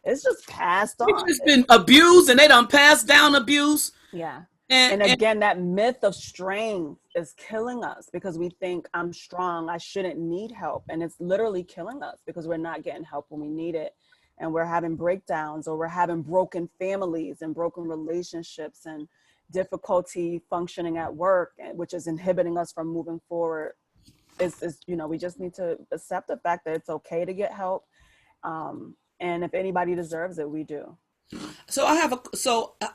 It's just passed We've on. just been abused, and they done passed down abuse. Yeah. And And again, that myth of strength is killing us because we think I'm strong, I shouldn't need help. And it's literally killing us because we're not getting help when we need it. And we're having breakdowns, or we're having broken families and broken relationships and difficulty functioning at work, which is inhibiting us from moving forward. We just need to accept the fact that it's okay to get help. And if anybody deserves it, we do. So I have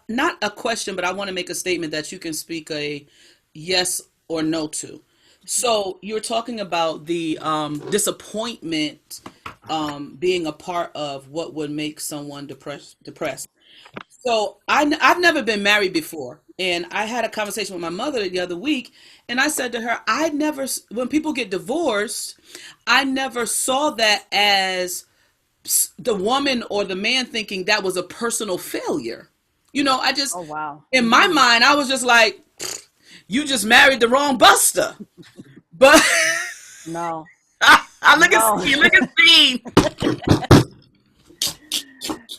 not a question, but I want to make a statement that you can speak a yes or no to. So you're talking about the disappointment being a part of what would make someone depressed. So I've never been married before, and I had a conversation with my mother the other week, and I said to her, when people get divorced, I never saw that as the woman or the man thinking that was a personal failure. Oh, wow. In my mind, I was just like, you just married the wrong buster. But No. I look No. at Steve.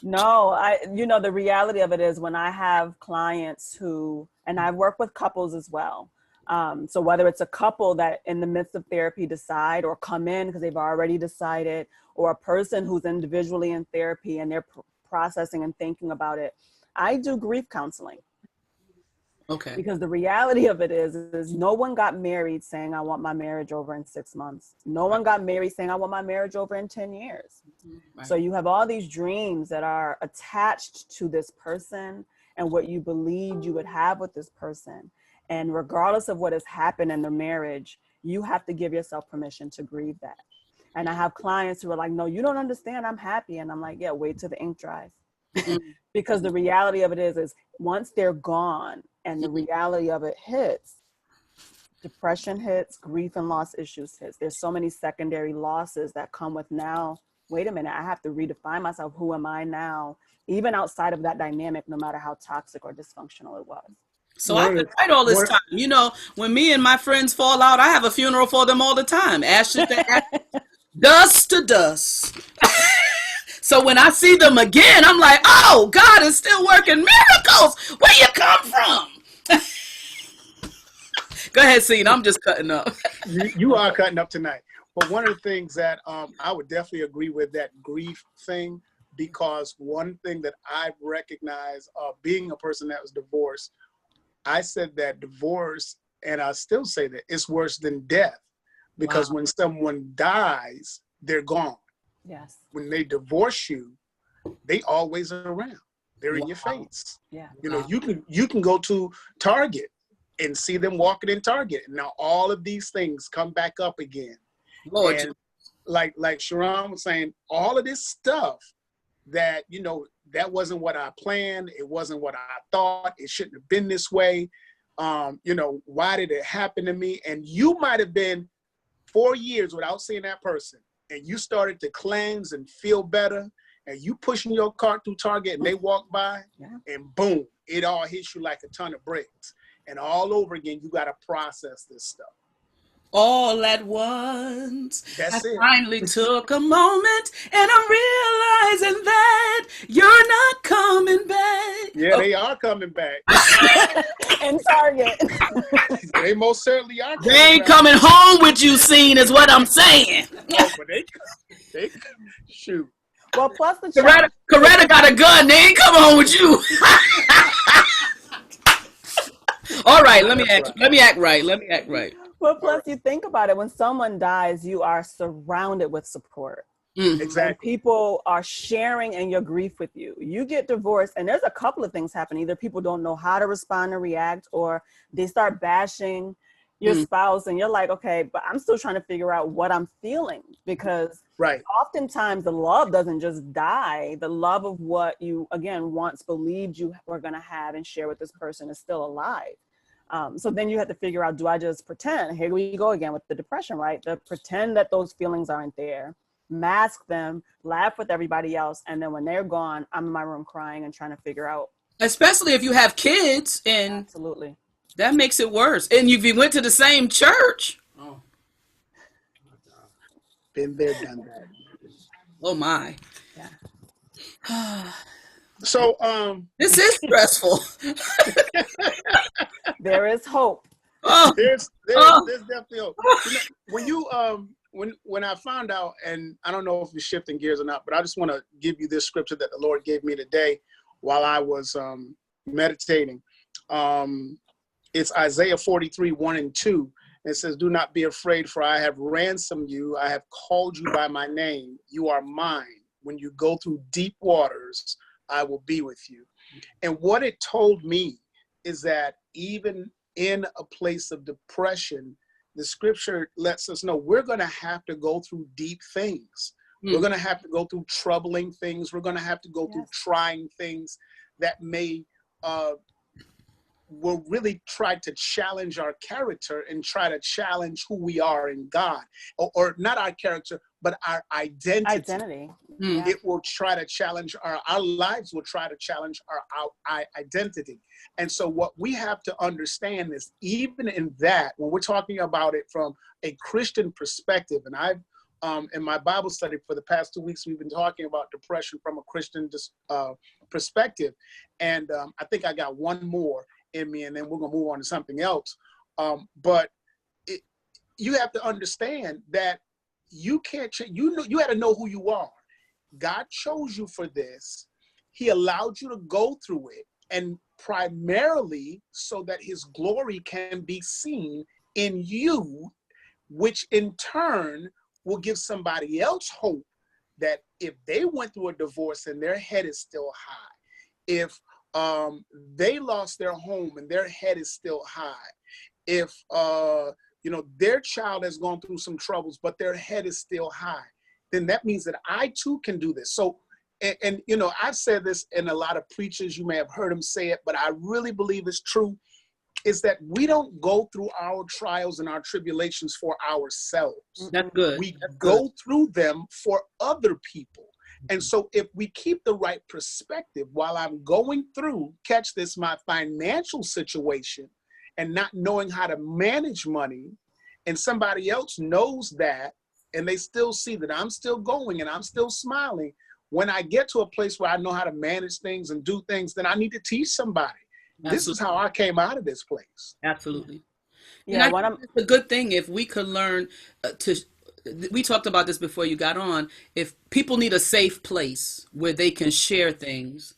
No, the reality of it is when I have clients and I work with couples as well. So whether it's a couple that in the midst of therapy decide or come in because they've already decided, or a person who's individually in therapy and they're processing and thinking about it, I do grief counseling. Okay. Because the reality of it is no one got married saying I want my marriage over in 6 months. No one got married saying I want my marriage over in 10 years. Right. So you have all these dreams that are attached to this person and what you believed you would have with this person. And regardless of what has happened in the marriage, you have to give yourself permission to grieve that. And I have clients who are like, no, you don't understand. I'm happy. And I'm like, yeah, wait till the ink dries. Because the reality of it is once they're gone and the reality of it hits, depression hits, grief and loss issues hits. There's so many secondary losses that come with now, wait a minute, I have to redefine myself. Who am I now? Even outside of that dynamic, no matter how toxic or dysfunctional it was. So I've been right all this time. When me and my friends fall out, I have a funeral for them all the time. Ashes to ashes, dust to dust. So when I see them again, I'm like, oh, God is still working miracles. Where you come from? Go ahead, Seed. I'm just cutting up. You are cutting up tonight. But one of the things that I would definitely agree with, that grief thing, because one thing that I've recognized being a person that was divorced, I said that divorce, and I still say that, it's worse than death. Because when someone dies, they're gone. Yes. When they divorce you, they always are around. They're in your face. Yeah. You can go to Target and see them walking in Target. Now all of these things come back up again. Lord, and like Sharron was saying, all of this stuff that, that wasn't what I planned. It wasn't what I thought. It shouldn't have been this way. Why did it happen to me? And you might have been 4 years without seeing that person, and you started to cleanse and feel better, and you pushing your cart through Target and they walk by, and boom, it all hits you like a ton of bricks. And all over again, you got to process this stuff. all at once. I That's it. finally took a moment and I'm realizing that you're not coming back. Yeah, they are coming back. And Target. They most certainly are They coming ain't back. coming home with you, scene is what I'm saying. Oh, but they shoot. Well, plus the Coretta got a gun. They ain't coming home with you. All right, let me act right. Well, plus you think about it, when someone dies, you are surrounded with support. Mm. Exactly. And people are sharing in your grief with you. You get divorced, and there's a couple of things happen. Either people don't know how to respond or react, or they start bashing your spouse, and you're like, okay, but I'm still trying to figure out what I'm feeling, because Right. oftentimes the love doesn't just die. The love of what you, again, once believed you were going to have and share with this person is still alive. So then you have to figure out, do I just pretend? Here we go again with the depression, right? The pretend that those feelings aren't there, mask them, laugh with everybody else, and then when they're gone, I'm in my room crying and trying to figure out. Especially if you have kids, and Absolutely. that makes it worse. And if you went to the same church. Oh, Been there, done that. oh my. Yeah. So This is stressful. There is hope. Oh, there's Oh. definitely hope. When you when I found out, and I don't know if it's shifting gears or not, but I just want to give you this scripture that the Lord gave me today while I was meditating. It's Isaiah 43, 1 and 2. It says, "Do not be afraid, for I have ransomed you. I have called you by my name. You are mine. When you go through deep waters, I will be with you." And what it told me is that even in a place of depression, the scripture lets us know we're going to have to go through deep things. We're going to have to go through troubling things. We're going to have to go through trying things that may will really try to challenge our character and try to challenge who we are in God, or not our character, but our identity. Yeah. It will try to challenge our lives will try to challenge our identity. And so what we have to understand is, even in that, when we're talking about it from a Christian perspective, and I've in my Bible study for the past 2 weeks, we've been talking about depression from a Christian perspective. And I think I got one more in me, and then we're gonna move on to something else. But you have to understand that you can't, you had to know who you are. God chose you for this. He allowed you to go through it, and primarily so that his glory can be seen in you, which in turn will give somebody else hope that if they went through a divorce and their head is still high, if they lost their home and their head is still high, if their child has gone through some troubles but their head is still high, then that means that I too can do this. So, and I've said this in a lot of preachers, you may have heard them say it, but I really believe it's true, is that we don't go through our trials and our tribulations for ourselves. That's good. We go through them for other people. And so if we keep the right perspective while I'm going through, catch this, my financial situation and not knowing how to manage money, and somebody else knows that, and they still see that I'm still going and I'm still smiling, when I get to a place where I know how to manage things and do things, then I need to teach somebody. Absolutely. This is how I came out of this place. Absolutely. Yeah, and it's a good thing if we could learn we talked about this before you got on, if people need a safe place where they can share things.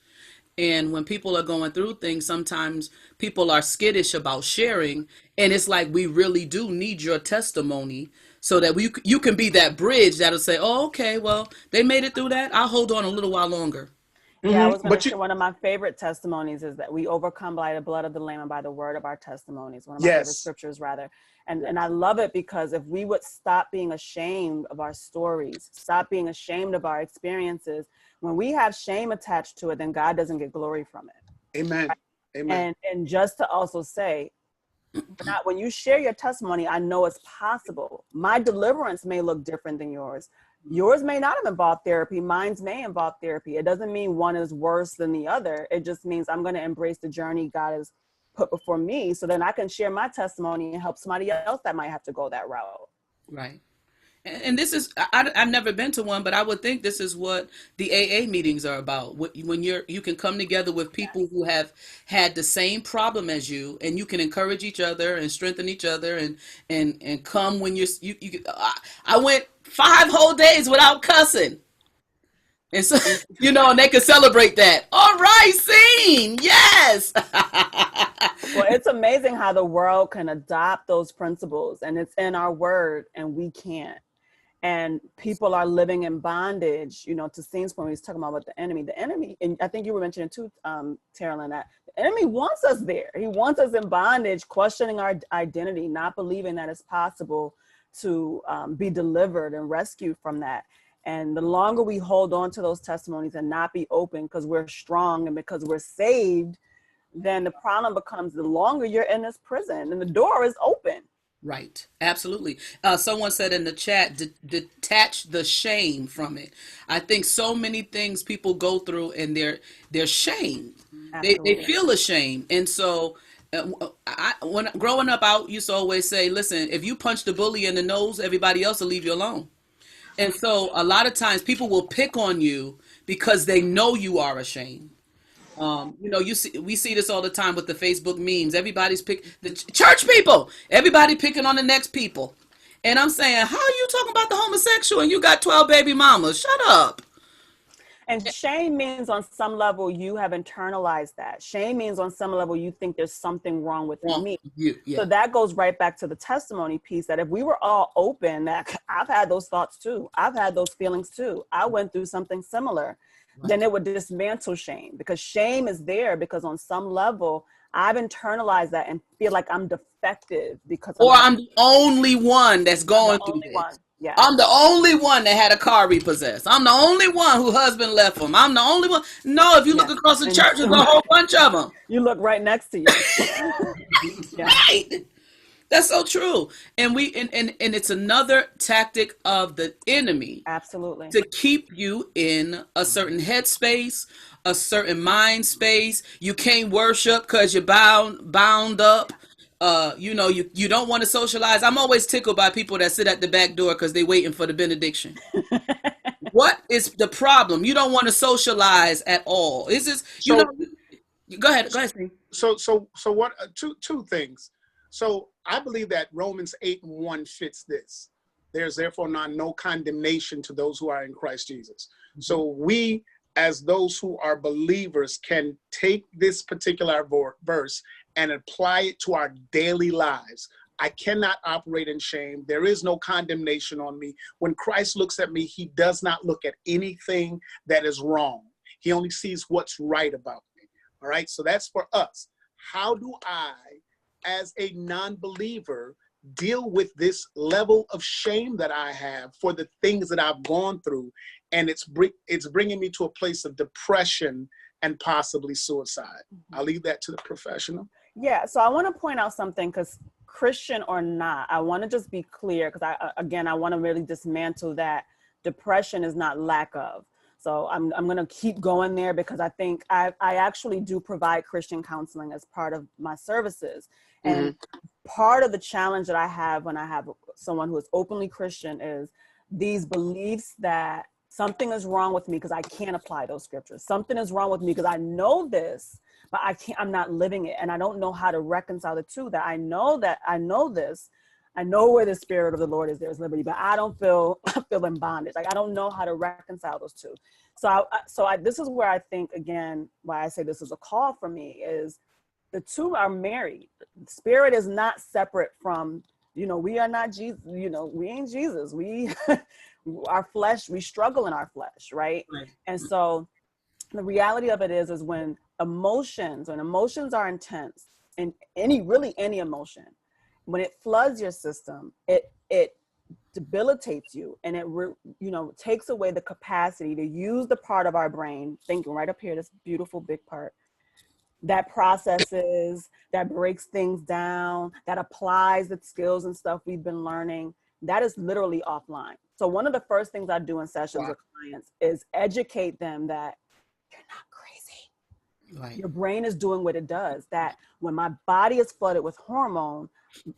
And when people are going through things, sometimes people are skittish about sharing. And it's like, we really do need your testimony so that you can be that bridge that'll say, oh, okay, well, they made it through that. I'll hold on a little while longer. Yeah, I was going to share one of my favorite testimonies is that we overcome by the blood of the Lamb and by the word of our testimonies. One of my favorite scriptures, rather. And I love it because if we would stop being ashamed of our stories, stop being ashamed of our experiences, when we have shame attached to it, then God doesn't get glory from it. Amen. Right? Amen. And just to also say, when you share your testimony, I know it's possible. My deliverance may look different than yours. Yours may not have involved therapy. Mine's may involve therapy. It doesn't mean one is worse than the other. It just means I'm going to embrace the journey God has put before me, so then I can share my testimony and help somebody else that might have to go that route. Right. And this is, I've never been to one, but I would think this is what the AA meetings are about. When you can come together with people who have had the same problem as you, and you can encourage each other and strengthen each other, and come when I went 5 whole days without cussing. And so, and they can celebrate that. All right, scene. Yes. Well, it's amazing how the world can adopt those principles, and it's in our word, and we can't. And people are living in bondage, to Scene's point, he's talking about what the enemy, and I think you were mentioning too, Tarolyn, that the enemy wants us there. He wants us in bondage, questioning our identity, not believing that it's possible to be delivered and rescued from that. And the longer we hold on to those testimonies and not be open because we're strong and because we're saved, then the problem becomes the longer you're in this prison and the door is open. Right. Absolutely. Someone said in the chat, detach the shame from it. I think so many things people go through and they're shamed. They feel ashamed. And so when growing up, I used to always say, listen, if you punch the bully in the nose, everybody else will leave you alone. And so a lot of times people will pick on you because they know you are ashamed. We see this all the time with the Facebook memes. Everybody's the church people. Everybody picking on the next people. And I'm saying, how are you talking about the homosexual and you got 12 baby mamas? Shut up. And shame means on some level you have internalized that. Shame means on some level you think there's something wrong with me. Yeah. So that goes right back to the testimony piece, that if we were all open, that I've had those thoughts too. I've had those feelings too. I went through something similar. Right. Then it would dismantle shame, because shame is there because on some level I've internalized that and feel like I'm defective because I'm the only one that's going through this. Yeah. I'm the only one that had a car repossessed. I'm the only one whose husband left him. I'm the only one. No, if you look across the church, there's a whole bunch of them. You look right next to you. Yeah. Right. That's so true. And it's another tactic of the enemy. Absolutely. To keep you in a certain headspace, a certain mind space. You can't worship because you're bound up. You don't want to socialize. I'm always tickled by people that sit at the back door because they're waiting for the benediction. What is the problem? You don't want to socialize at all. Is this, go ahead, Steve. So what, two things. So I believe that Romans 8:1 fits this. There's therefore no condemnation to those who are in Christ Jesus. Mm-hmm. So we, as those who are believers, can take this particular verse and apply it to our daily lives. I cannot operate in shame. There is no condemnation on me. When Christ looks at me, he does not look at anything that is wrong. He only sees what's right about me. All right. So that's for us. How do I, as a non-believer, deal with this level of shame that I have for the things that I've gone through? And it's bringing me to a place of depression and possibly suicide. I'll leave that to the professional. Yeah, so I want to point out something, because Christian or not, I want to just be clear, because I want to really dismantle that depression is not lack of. So I'm going to keep going there, because I think I actually do provide Christian counseling as part of my services. And part of the challenge that I have when I have someone who is openly Christian is these beliefs that something is wrong with me because I can't apply those scriptures. Something is wrong with me because I know this, but I'm not living it. And I don't know how to reconcile the two, that I know this. I know where the Spirit of the Lord is, there's liberty, but I feel in bondage. Like, I don't know how to reconcile those two. So this is where I think, again, why I say this is a call for me, is the two are married. Spirit is not separate from, we are not Jesus, we ain't Jesus. Our flesh, we struggle in our flesh, right? And so the reality of it is when emotions are intense, and any emotion, when it floods your system, it debilitates you, and it takes away the capacity to use the part of our brain, thinking right up here, this beautiful big part, that processes, that breaks things down, that applies the skills and stuff we've been learning. That is literally offline. So one of the first things I do in sessions with clients is educate them that you're not crazy. Right. Your brain is doing what it does. That when my body is flooded with hormone,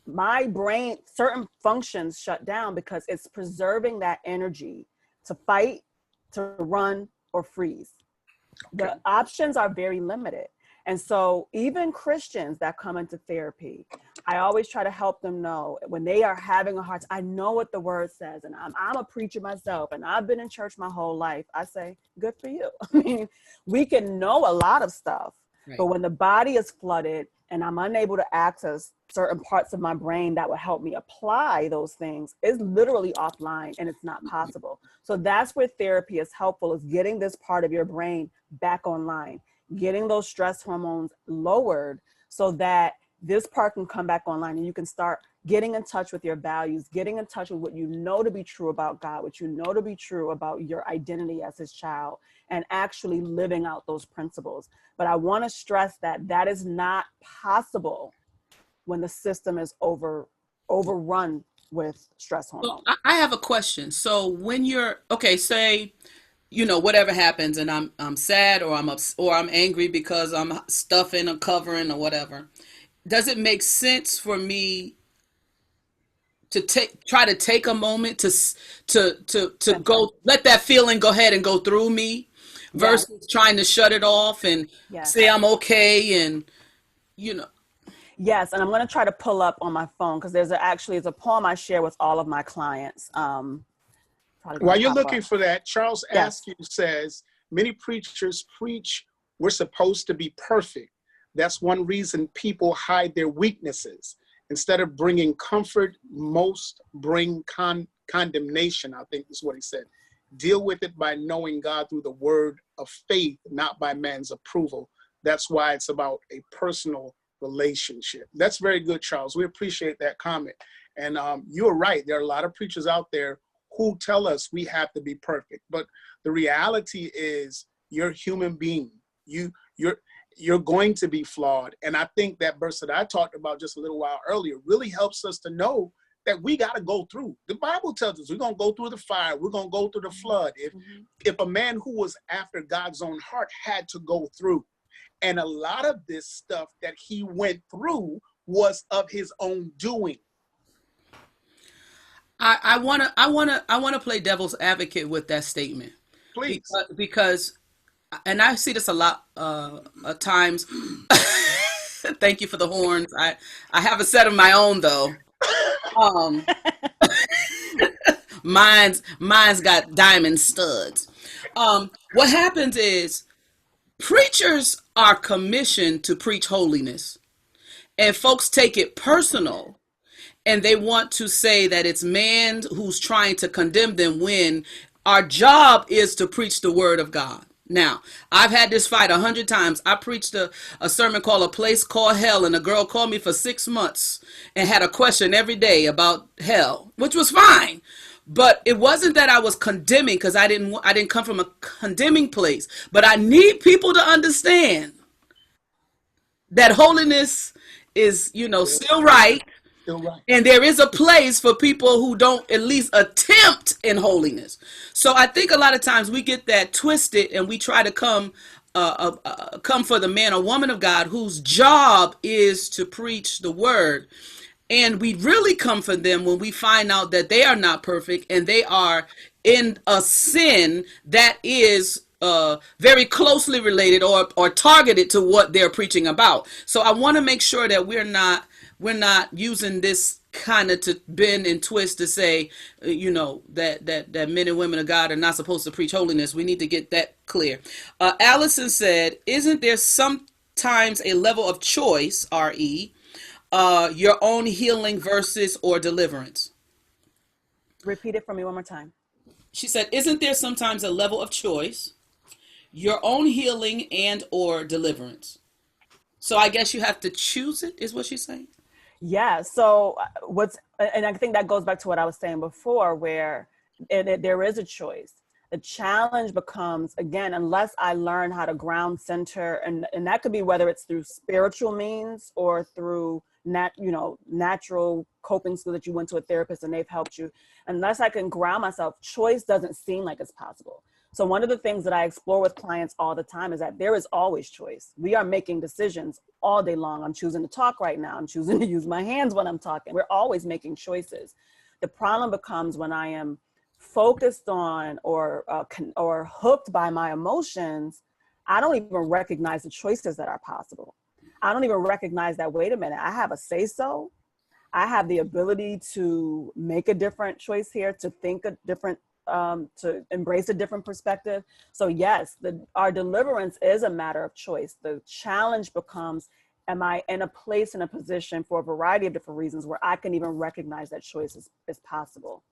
my brain, certain functions shut down because it's preserving that energy to fight, to run, or freeze. Okay. The options are very limited. And so even Christians that come into therapy, I always try to help them know when they are having a hard time. I know what the word says, and I'm a preacher myself, and I've been in church my whole life. I say, good for you. I mean, we can know a lot of stuff, Right. but when the body is flooded and I'm unable to access certain parts of my brain that would help me apply those things, it's literally offline and it's not possible. So that's where therapy is helpful, is getting this part of your brain back online, getting those stress hormones lowered so that this part can come back online and you can start getting in touch with your values, getting in touch with what you know to be true about God, what you know to be true about your identity as his child, and actually living out those principles. But I want to stress that that is not possible when the system is overrun with stress Well, hormones. I have a question. So when you're okay, say, whatever happens, and I'm sad, or I'm angry because I'm stuffing or covering or whatever. Does it make sense for me to try to take a moment to Center. go, let that feeling go ahead and go through me, Yes, versus trying to shut it off and yes. say I'm okay, and you know Yes, and I'm going to try to pull up on my phone because it's a poem I share with all of my clients. Probably going While to you're pop looking up. for that, Charles Yes, Askew says many preachers preach we're supposed to be perfect. That's one reason people hide their weaknesses. Instead of bringing comfort, most bring condemnation, I think is what he said. Deal with it by knowing God through the word of faith, not by man's approval. That's why it's about a personal relationship. That's very good, Charles. We appreciate that comment. And you're right. There are a lot of preachers out there who tell us we have to be perfect. But the reality is you're a human being. You're going to be flawed. And I think that verse that I talked about just a little while earlier really helps us to know that we got to go through. The Bible tells us we're going to go through the fire. We're going to go through the flood. If a man who was after God's own heart had to go through, and a lot of this stuff that he went through was of his own doing. I wanna play devil's advocate with that statement, Please. because and I see this a lot at times. Thank you for the horns. I have a set of my own though. Um, mine's got diamond studs. What happens is preachers are commissioned to preach holiness, and folks take it personal, and they want to say that it's man who's trying to condemn them, when our job is to preach the word of God. Now, I've had this fight 100 times. I preached a sermon called A Place Called Hell, and a girl called me for 6 months and had a question every day about hell, which was fine. But it wasn't that I was condemning, because I didn't come from a condemning place. But I need people to understand that holiness is, still right. Still right. And there is a place for people who don't at least attempt in holiness. So I think a lot of times we get that twisted, and we try to come for the man or woman of God whose job is to preach the word. And we really come for them when we find out that they are not perfect, and they are in a sin that is very closely related or targeted to what they're preaching about. So I want to make sure that we're not using this kind of to bend and twist to say, that men and women of God are not supposed to preach holiness. We need to get that clear. Allison said, "Isn't there sometimes a level of choice, re, your own healing versus or deliverance?" repeat it for me one more time. She said, "Isn't there sometimes a level of choice, your own healing and or deliverance?" So I guess you have to choose it, is what she's saying. Yeah. So and I think that goes back to what I was saying before, where there is a choice. The challenge becomes, again, unless I learn how to ground center, and that could be whether it's through spiritual means or through natural coping skills that you went to a therapist and they've helped you. Unless I can ground myself, choice doesn't seem like it's possible. So one of the things that I explore with clients all the time is that there is always choice. We are making decisions all day long. I'm choosing to talk right now. I'm choosing to use my hands when I'm talking. We're always making choices. The problem becomes when I am focused on or hooked by my emotions, I don't even recognize the choices that are possible. I don't even recognize that, wait a minute, I have a say-so. I have the ability to make a different choice here, to think a different, to embrace a different perspective. So yes, our deliverance is a matter of choice. The challenge becomes, am I in a place, in a position for a variety of different reasons where I can even recognize that choice is possible.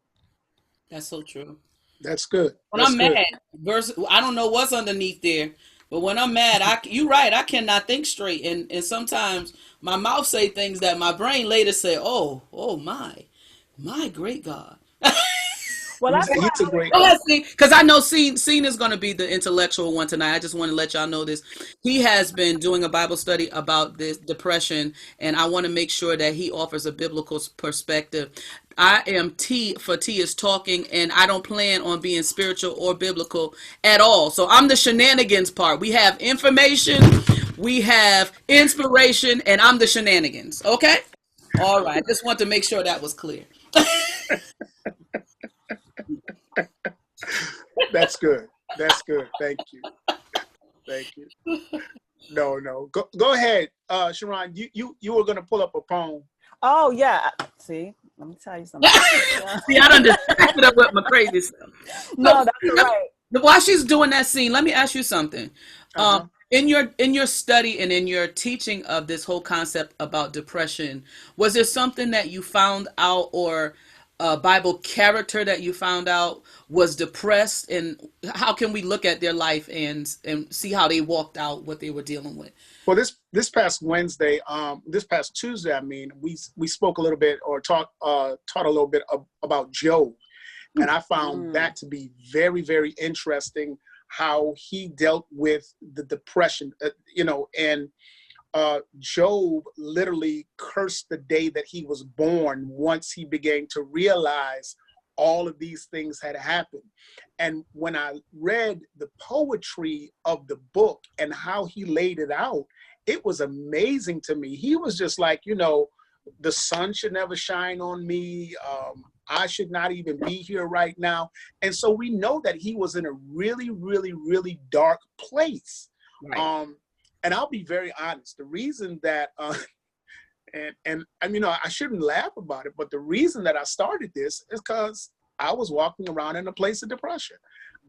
That's so true. That's good. When That's I'm good. mad, I don't know what's underneath there, but when I'm mad, you're right, I cannot think straight, and sometimes my mouth say things that my brain later say, oh my great God. Well, that's why He's a great Go guy. ahead, because I know Scene is going to be the intellectual one tonight. I just want to let y'all know this. He has been doing a Bible study about this depression, and I want to make sure that he offers a biblical perspective. I am T for T is talking, and I don't plan on being spiritual or biblical at all. So I'm the shenanigans part. We have information, we have inspiration, and I'm the shenanigans. Okay? All right. I just want to make sure that was clear. That's good. That's good. Thank you. Thank you. No. Go ahead, Sharron. You were gonna pull up a poem. Oh yeah. See, let me tell you something. Yeah. See, I done distracted her with my crazy stuff. No, So, that's all right. while she's doing that scene, let me ask you something. Uh-huh. In your study and in your teaching of this whole concept about depression, was there something that you found out, or a Bible character that you found out was depressed, and how can we look at their life and see how they walked out what they were dealing with? Well, this past Wednesday, this past Tuesday, I mean, we spoke a little bit or taught a little bit about Job, and I found that to be very, very interesting, how he dealt with the depression, and Job literally cursed the day that he was born once he began to realize all of these things had happened. And when I read the poetry of the book and how he laid it out, it was amazing to me. He was just like, the sun should never shine on me. I should not even be here right now. And so we know that he was in a really, really, really dark place. Right. And I'll be very honest. The reason that, I shouldn't laugh about it, but the reason that I started this is because I was walking around in a place of depression.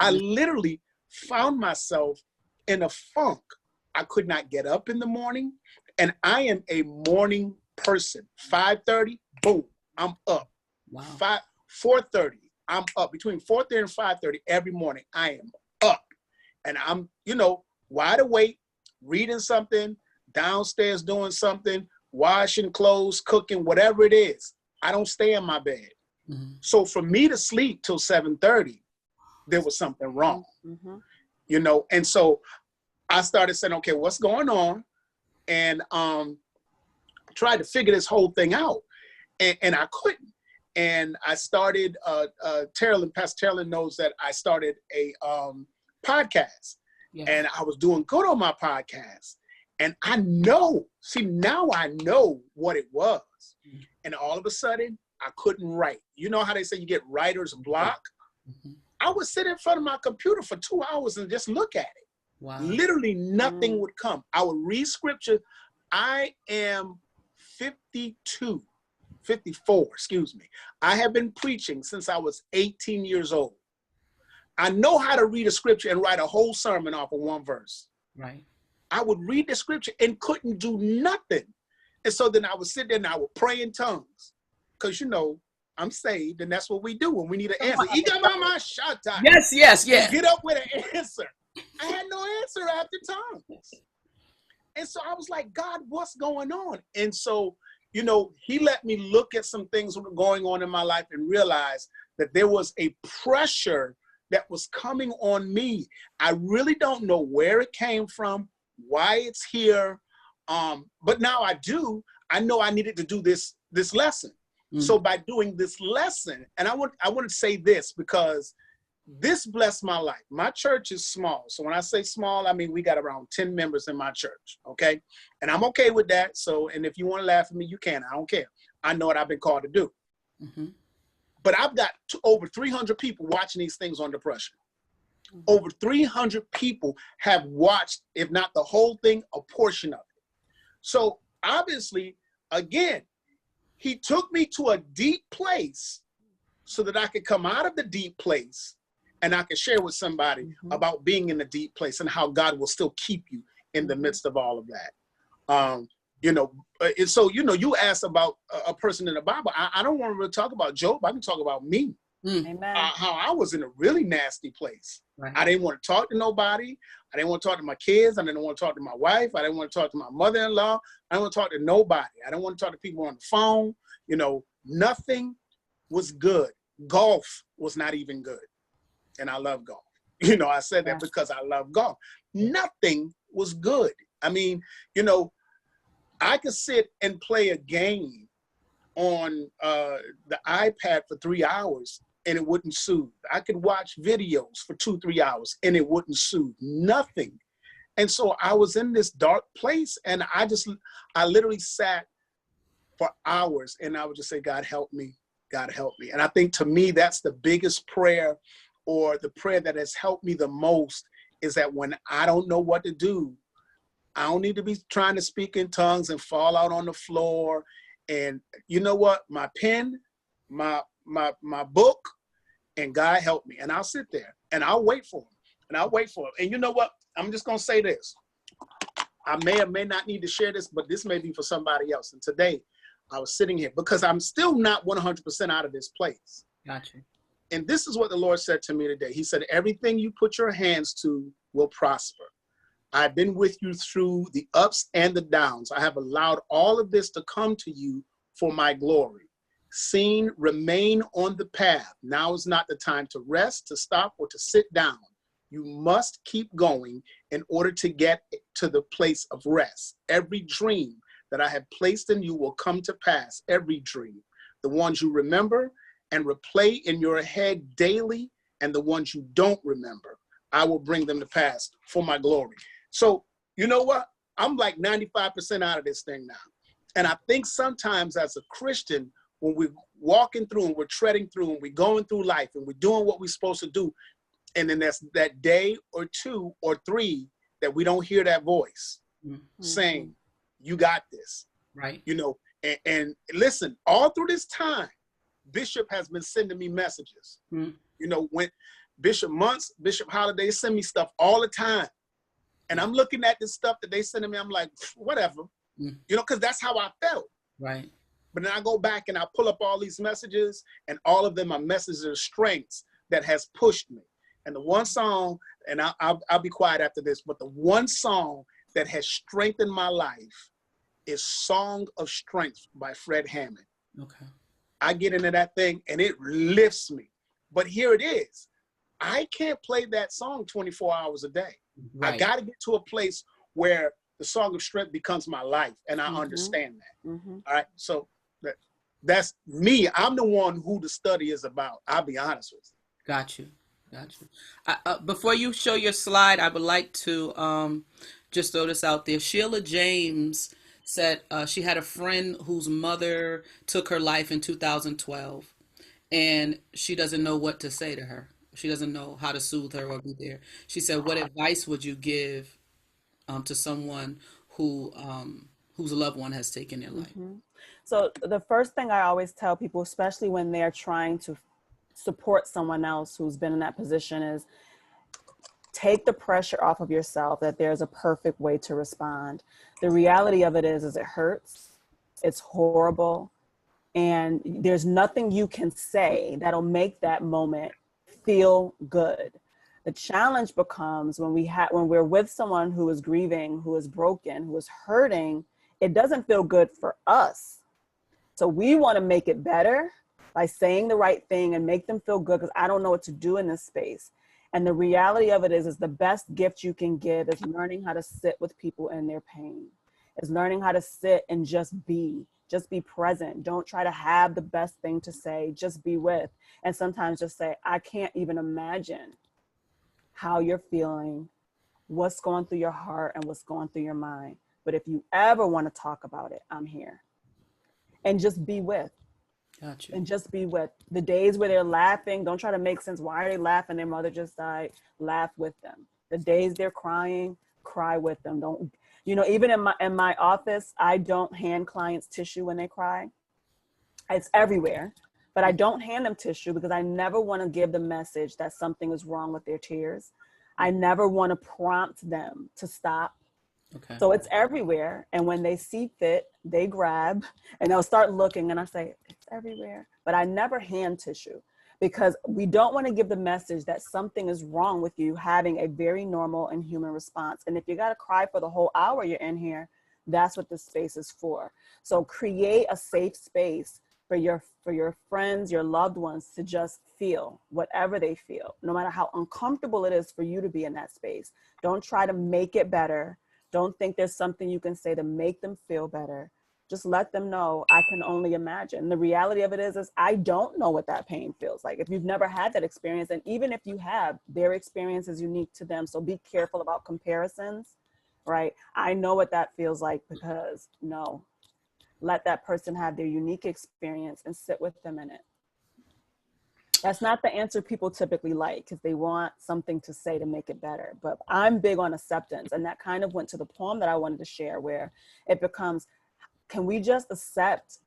I literally found myself in a funk. I could not get up in the morning, and I am a morning person. 5:30, boom, I'm up. Wow. 4:30, I'm up. Between 4:30 and 5:30 every morning, I am up, and I'm, wide awake, reading something, downstairs doing something, washing clothes, cooking, whatever it is. I don't stay in my bed. Mm-hmm. So for me to sleep till 7:30, there was something wrong, and so I started saying, okay, what's going on? And tried to figure this whole thing out, and I couldn't. And I started, Tarolyn, Pastor Tarolyn knows that I started a podcast. Yeah. And I was doing good on my podcast. And now I know what it was. Mm-hmm. And all of a sudden, I couldn't write. You know how they say you get writer's block? Mm-hmm. I would sit in front of my computer for 2 hours and just look at it. Wow. Literally nothing would come. I would read scripture. I am 54, excuse me. I have been preaching since I was 18 years old. I know how to read a scripture and write a whole sermon off of one verse. Right. I would read the scripture and couldn't do nothing. And so then I would sit there and I would pray in tongues. Because, I'm saved, and that's what we do when we need an answer. Yes. Get up with an answer. I had no answer after tongues. And so I was like, God, what's going on? And so, he let me look at some things that were going on in my life and realize that there was a pressure that was coming on me. I really don't know where it came from, why it's here. But now I do. I know I needed to do this lesson. Mm-hmm. So by doing this lesson, and I want to say this because this blessed my life. My church is small. So when I say small, I mean we got around 10 members in my church, okay? And I'm okay with that. So, and if you want to laugh at me, you can. I don't care. I know what I've been called to do. Mm-hmm. But I've got over 300 people watching these things on depression. Over 300 people have watched, if not the whole thing, a portion of it. So obviously, again, he took me to a deep place so that I could come out of the deep place and I could share with somebody about being in the deep place and how God will still keep you in the midst of all of that. You know, and so, you know, you asked about a person in the Bible. I don't want to really talk about Job. I can talk about me. Amen. How I was in a really nasty place. Right. I didn't want to talk to nobody. I didn't want to talk to my kids. I didn't want to talk to my wife. I didn't want to talk to my mother-in-law. I didn't want to talk to nobody. I didn't want to talk to people on the phone. You know, nothing was good. Golf was not even good. And I love golf. You know, I said that because I love golf. Nothing was good. I mean, you know, I could sit and play a game on the iPad for 3 hours and it wouldn't soothe. I could watch videos for 2-3 hours and it wouldn't soothe. Nothing. And so I was in this dark place and I literally sat for hours and I would just say, God, help me. God, help me. And I think to me, that's the biggest prayer, or the prayer that has helped me the most, is that when I don't know what to do, I don't need to be trying to speak in tongues and fall out on the floor. And you know what? My pen, my book, and God help me. And I'll sit there and I'll wait for him. And I'll wait for him. And you know what? I'm just going to say this. I may or may not need to share this, but this may be for somebody else. And today I was sitting here because I'm still not 100% out of this place. Gotcha. And this is what the Lord said to me today. He said, everything you put your hands to will prosper. I've been with you through the ups and the downs. I have allowed all of this to come to you for my glory. Remain on the path. Now is not the time to rest, to stop, or to sit down. You must keep going in order to get to the place of rest. Every dream that I have placed in you will come to pass. Every dream. The ones you remember and replay in your head daily, and the ones you don't remember, I will bring them to pass for my glory. So, you know what? I'm like 95% out of this thing now. And I think sometimes as a Christian, when we're walking through and we're treading through and we're going through life and we're doing what we're supposed to do, and then there's that day or 2 or 3 that we don't hear that voice saying, you got this. Right. You know, and listen, all through this time, Bishop has been sending me messages. You know, when Bishop Months, Bishop Holiday send me stuff all the time. And I'm looking at this stuff that they sending me. I'm like, whatever, you know, because that's how I felt. Right. But then I go back and I pull up all these messages, and all of them are messages of strengths that has pushed me. And the one song, and I'll be quiet after this, but the one song that has strengthened my life is Song of Strength by Fred Hammond. Okay. I get into that thing and it lifts me. But here it is. I can't play that song 24 hours a day. Right. I got to get to a place where the Song of Strength becomes my life, and I understand that. All right. So that's me. I'm the one who the study is about. I'll be honest with you. Got you. Before you show your slide, I would like to just throw this out there. Sheila James said she had a friend whose mother took her life in 2012, and she doesn't know what to say to her. She doesn't know how to soothe her or be there. She said, what advice would you give to someone who whose loved one has taken their life? So the first thing I always tell people, especially when they're trying to support someone else who's been in that position, is take the pressure off of yourself that there's a perfect way to respond. The reality of it is it hurts. It's horrible. And there's nothing you can say that'll make that moment feel good. The challenge becomes when we're with someone who is grieving, who is broken, who is hurting, it doesn't feel good for us. So we want to make it better by saying the right thing and make them feel good, because I don't know what to do in this space. And the reality of it is the best gift you can give is learning how to sit with people in their pain, is learning how to sit and just be Just be present. Don't try to have the best thing to say. Just be with. And sometimes just say, I can't even imagine how you're feeling, what's going through your heart and what's going through your mind. But if you ever want to talk about it, I'm here. And just be with. Got you. And just be with. The days where they're laughing, don't try to make sense. Why are they laughing? Their mother just died. Laugh with them. The days they're crying, cry with them. Don't, even in my office, I don't hand clients tissue when they cry. It's everywhere. But I don't hand them tissue because I never want to give the message that something is wrong with their tears. I never want to prompt them to stop. Okay. So it's everywhere. And when they see fit, they grab and they'll start looking and I say, it's everywhere. But I never hand tissue because we don't want to give the message that something is wrong with you having a very normal and human response. And if you got to cry for the whole hour you're in here, that's what this space is for. So create a safe space for your friends, your loved ones to just feel whatever they feel, no matter how uncomfortable it is for you to be in that space. Don't try to make it better. Don't think there's something you can say to make them feel better. Just let them know, I can only imagine. The reality of it is I don't know what that pain feels like. If you've never had that experience, and even if you have, their experience is unique to them. So be careful about comparisons, right? I know what that feels like because no, let that person have their unique experience and sit with them in it. That's not the answer people typically like because they want something to say to make it better. But I'm big on acceptance. And that kind of went to the poem that I wanted to share where it becomes, can we just accept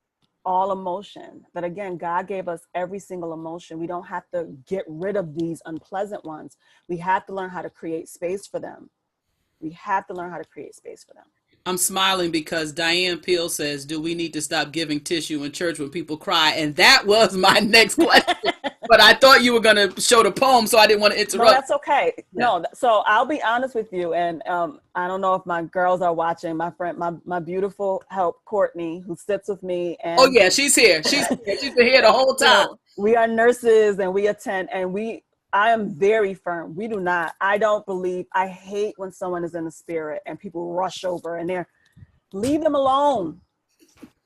all emotion? That again, God gave us every single emotion. We don't have to get rid of these unpleasant ones. We have to learn how to create space for them. We have to learn how to create space for them. I'm smiling because Diane Peel says, do we need to stop giving tissue in church when people cry? And that was my next question. But I thought you were going to show the poem, so I didn't want to interrupt. No, that's okay. Yeah. No, so I'll be honest with you. And I don't know if my girls are watching. My friend, my beautiful help, Courtney, who sits with me. And oh, yeah, she's here. She's been here the whole time. We are nurses and we attend and I am very firm. We do not. I hate when someone is in the spirit and people rush over and leave them alone.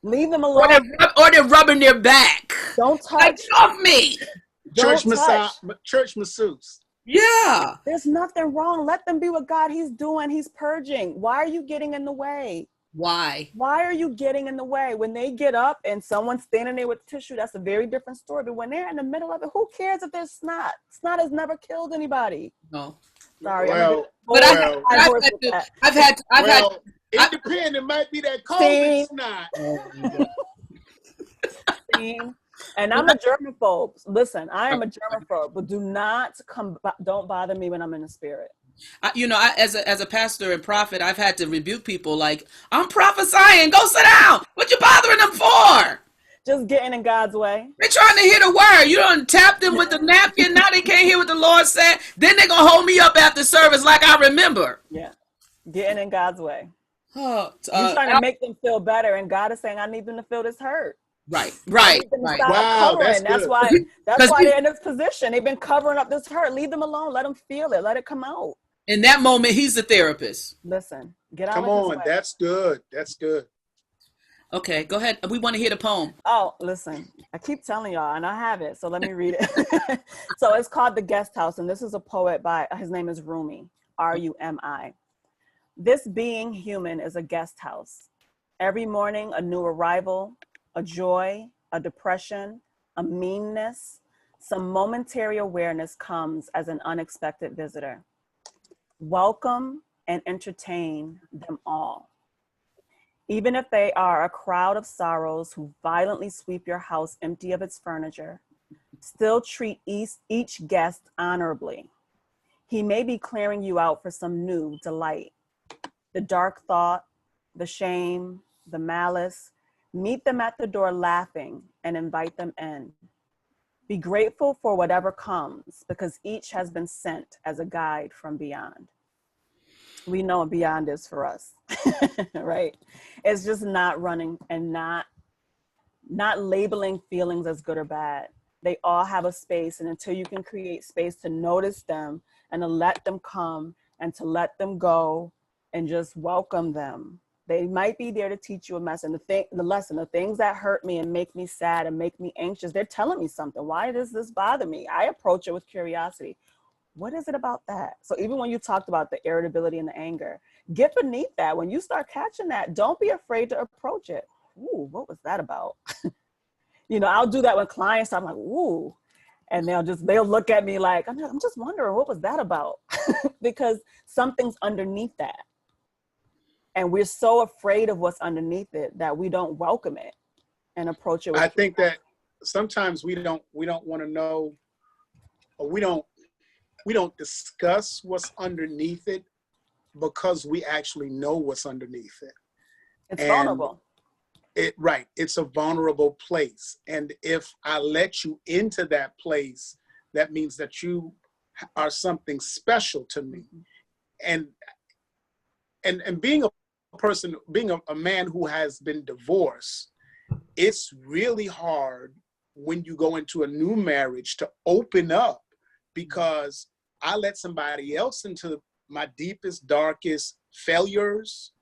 Leave them alone. Or they're rubbing their back. Don't touch. Like, off me. Church masseuse. Yeah. There's nothing wrong. Let them be what God He's doing. He's purging. Why are you getting in the way? Why? Why are you getting in the way? When they get up and someone's standing there with tissue, that's a very different story. But when they're in the middle of it, who cares if there's snot? Snot has never killed anybody. No. Sorry. I've had. It depends. It might be that COVID snot. And I'm a germaphobe. Listen, I am a germaphobe, but don't bother me when I'm in the spirit. As a pastor and prophet, I've had to rebuke people like, I'm prophesying, go sit down. What you bothering them for? Just getting in God's way. They're trying to hear the word. You don't tap them with the napkin. Now they can't hear what the Lord said. Then they're going to hold me up after service like I remember. Yeah. Getting in God's way. You're trying to make them feel better. And God is saying, I need them to feel this hurt. Right. Wow, that's why they're in this position. They've been covering up this hurt. Leave them alone. Let them feel it. Let it come out. In that moment, he's the therapist. Listen, get out. Come on, that's good. That's good. Okay, go ahead. We want to hear the poem. Oh, listen, I keep telling y'all, and I have it, so let me read it. So it's called The Guest House, and this is a poet his name is Rumi, R-U-M-I. This being human is a guest house. Every morning, a new arrival, a joy, a depression, a meanness, some momentary awareness comes as an unexpected visitor. Welcome and entertain them all. Even if they are a crowd of sorrows who violently sweep your house empty of its furniture, still treat each guest honorably. He may be clearing you out for some new delight. The dark thought, the shame, the malice, meet them at the door laughing and invite them in. Be grateful for whatever comes because each has been sent as a guide from beyond. We know what beyond is for us, right? It's just not running and not labeling feelings as good or bad. They all have a space, and until you can create space to notice them and to let them come and to let them go and just welcome them, They might be there to teach you a lesson. The things that hurt me and make me sad and make me anxious, they're telling me something. Why does this bother me? I approach it with curiosity. What is it about that? So even when you talked about the irritability and the anger, get beneath that. When you start catching that, don't be afraid to approach it. Ooh, what was that about? I'll do that with clients. I'm like, ooh. And they'll look at me like, I'm just wondering, what was that about? Because something's underneath that. And we're so afraid of what's underneath it that we don't welcome it and approach it with I think that sometimes we don't want to know, or we don't discuss what's underneath it because we actually know what's underneath it. It's vulnerable. It's a vulnerable place. And if I let you into that place, that means that you are something special to me. And being a man who has been divorced, it's really hard when you go into a new marriage to open up, because I let somebody else into my deepest, darkest failures,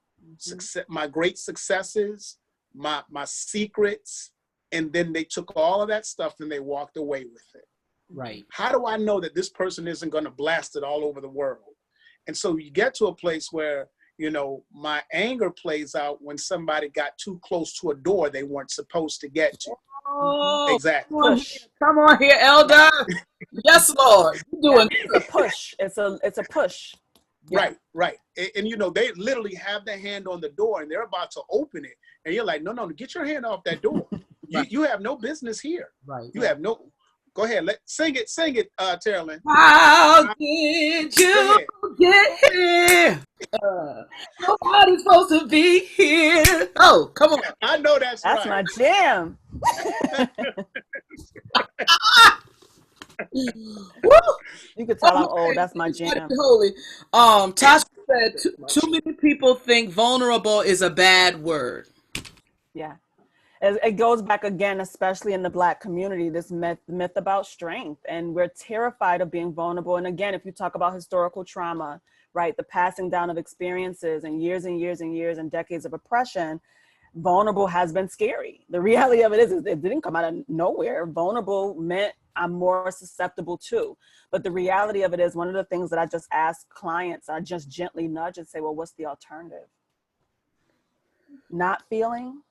my great successes, my secrets, and then they took all of that stuff and they walked away with it. Right. How do I know that this person isn't going to blast it all over the world? And so you get to a place where, my anger plays out when somebody got too close to a door they weren't supposed to get to. Oh, Exactly. come on here, Elder. Yes, Lord. You're doing It's a push. It's a push. Right. And they literally have their hand on the door and they're about to open it. And you're like, no, get your hand off that door. Right. You have no business here. Right. You have no, go ahead. Sing it, Tarolyn. How did you get here? Nobody's supposed to be here. Oh, come on. I know that's right. That's my jam. Woo! You could tell I'm old. That's my jam. Holy. Tasha said too many people think vulnerable is a bad word. Yeah. It goes back again, especially in the Black community, this myth about strength. And we're terrified of being vulnerable. And again, if you talk about historical trauma, right, the passing down of experiences and years and years and years and decades of oppression, vulnerable has been scary. The reality of it is it didn't come out of nowhere. Vulnerable meant I'm more susceptible to. But the reality of it is, one of the things that I just ask clients, I just gently nudge and say, well, what's the alternative? Not feeling,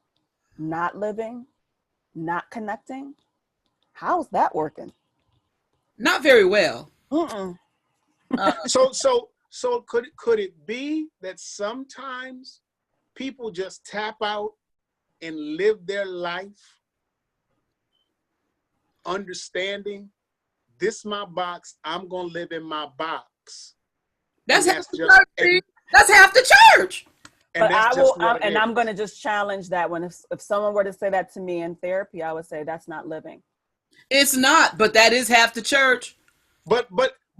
not living, not connecting. How's that working? Not very well. So could it be that sometimes people just tap out and live their life understanding this my box, I'm gonna live in my box? That's half the church. That's half the church. But I'm going to just challenge that when if someone were to say that to me in therapy, I would say that's not living. It's not, but that is half the church. But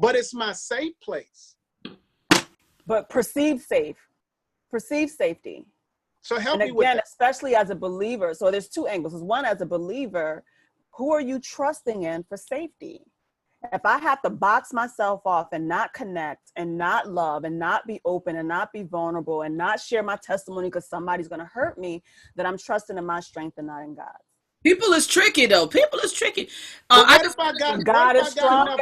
it's my safe place. But perceived safety. So help and me with again, that. especially as a believer. So there's two angles. One, as a believer, who are you trusting in for safety? If I have to box myself off and not connect and not love and not be open and not be vulnerable and not share my testimony because somebody's going to hurt me, then I'm trusting in my strength and not in God. People is tricky though. People is tricky. God is strong.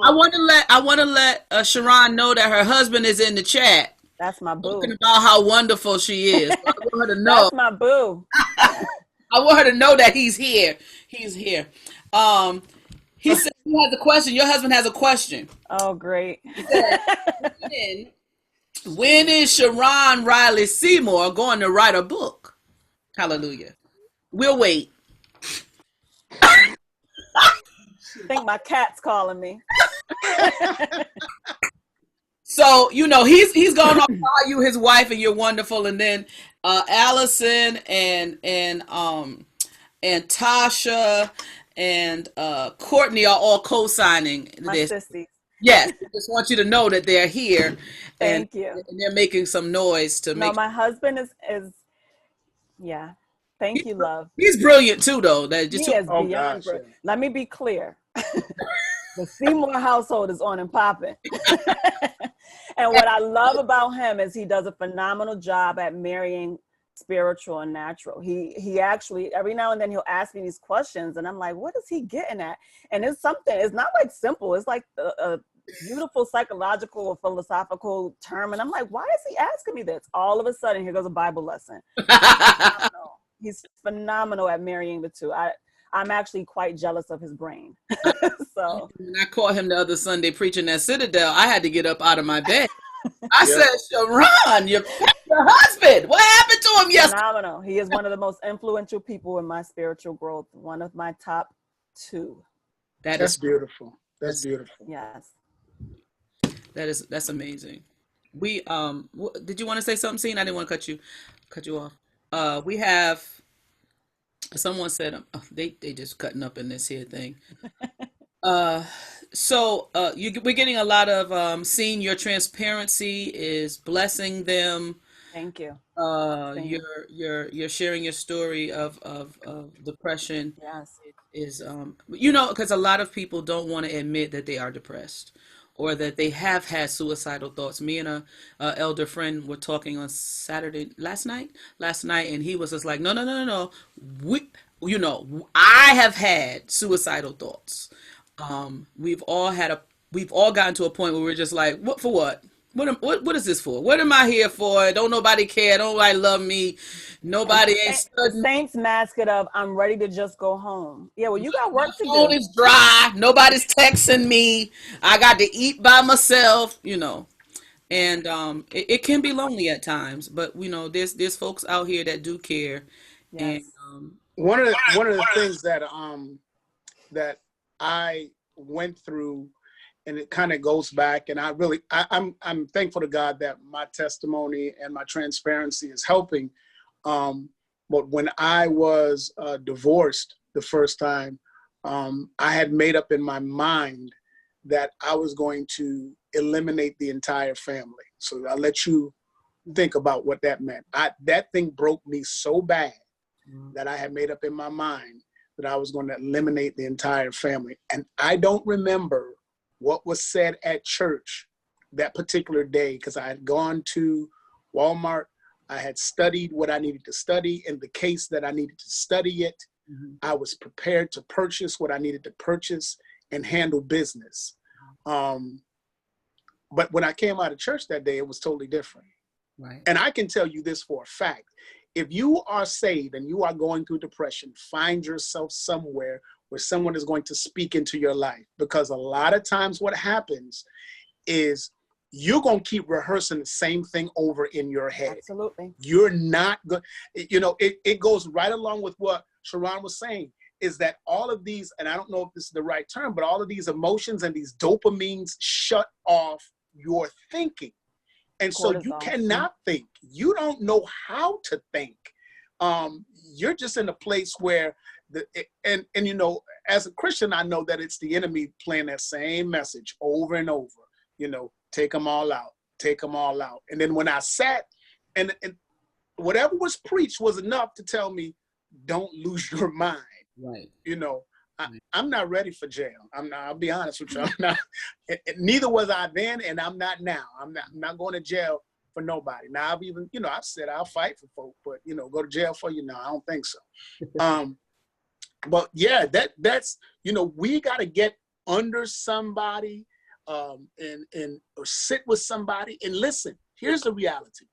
I want to let Sharron know that her husband is in the chat. That's my boo. Talking about how wonderful she is. I want her to know. That's my boo. I want her to know that he's here. He's here. He said he has a question. Your husband has a question. Oh, great. When is Sharron Riley Seymour going to write a book? Hallelujah. We'll wait. I think my cat's calling me. So, he's going on to call you his wife and you're wonderful. And then Allison and Tasha and Courtney are all co-signing this. Sissy. Yes, I just want you to know that they're here. Thank you. And they're making some noise to make. No, my husband is yeah. Thank you, love. He's brilliant too, though. He is beyond brilliant. Let me be clear. The Seymour household is on and popping. And what I love about him is he does a phenomenal job at marrying spiritual and natural. He actually, every now and then he'll ask me these questions and I'm like, what is he getting at? And it's something, it's not like simple. It's like a beautiful psychological or philosophical term. And I'm like, why is he asking me this? All of a sudden, here goes a Bible lesson. Phenomenal. He's phenomenal at marrying the two. I'm actually quite jealous of his brain. So when I caught him the other Sunday preaching at Citadel, I had to get up out of my bed. I said, Sharron, your husband, what happened to him yesterday? Phenomenal. He is one of the most influential people in my spiritual growth. One of my top 2. That's beautiful. That's beautiful. Yes. That's amazing. We did you want to say something, Scene? I didn't want to cut you off. We have someone said they just cutting up in this here thing. We're getting a lot of seeing your transparency is blessing them. Thank you. You're sharing your story of depression. Yes. Is because a lot of people don't want to admit that they are depressed or that they have had suicidal thoughts. Me and a elder friend were talking on Saturday last night, and he was just like, no. I have had suicidal thoughts. We've all gotten to a point where we're just like, what for what? What is this for? What am I here for? Don't nobody care. Don't nobody love me. Nobody ain't studying. Saints mask it up. I'm ready to just go home. Yeah, well, you got work to do. My phone is dry. Nobody's texting me. I got to eat by myself, And it can be lonely at times, but there's folks out here that do care. Yes. And one of the things that that I went through, and it kind of goes back, and I'm thankful to God that my testimony and my transparency is helping. But when I was divorced the first time, I had made up in my mind that I was going to eliminate the entire family. So I'll let you think about what that meant. That thing broke me so bad that I had made up in my mind that I was going to eliminate the entire family. And I don't remember what was said at church that particular day, because I had gone to Walmart. I had studied what I needed to study in the case that I needed to study it. Mm-hmm. I was prepared to purchase what I needed to purchase and handle business. But when I came out of church that day, it was totally different. Right. And I can tell you this for a fact. If you are saved and you are going through depression, find yourself somewhere where someone is going to speak into your life. Because a lot of times what happens is you're going to keep rehearsing the same thing over in your head. Absolutely. You're not good. It goes right along with what Sharron was saying, is that all of these, and I don't know if this is the right term, but all of these emotions and these dopamines shut off your thinking. And so you cannot think. You don't know how to think. You're just in a place where as a Christian, I know that it's the enemy playing that same message over and over. Take them all out, take them all out. And then when I sat and whatever was preached was enough to tell me, don't lose your mind. Right. I'm not ready for jail. I'll be honest with you. I'm not. Neither was I then, and I'm not now. I'm not going to jail for nobody. Now I've even, I've said I'll fight for folk, but go to jail for you. No, I don't think so. But yeah, that's we got to get under somebody, and or sit with somebody and listen. Here's the reality: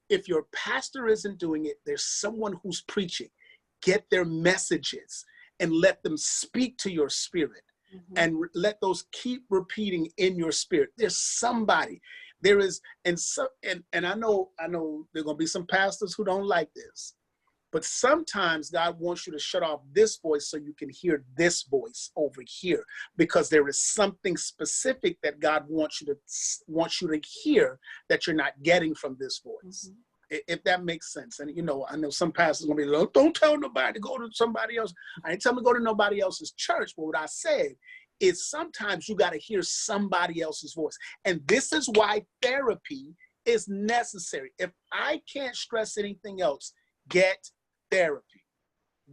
if your pastor isn't doing it, there's someone who's preaching. Get their messages and let them speak to your spirit, and let those keep repeating in your spirit. There's somebody, there is, and I know there are going to be some pastors who don't like this, but sometimes God wants you to shut off this voice so you can hear this voice over here, because there is something specific that God wants you to hear that you're not getting from this voice. If that makes sense. And, I know some pastors are going to be like, don't tell nobody to go to somebody else. I didn't tell them to go to nobody else's church. But what I said is sometimes you got to hear somebody else's voice. And this is why therapy is necessary. If I can't stress anything else, get therapy.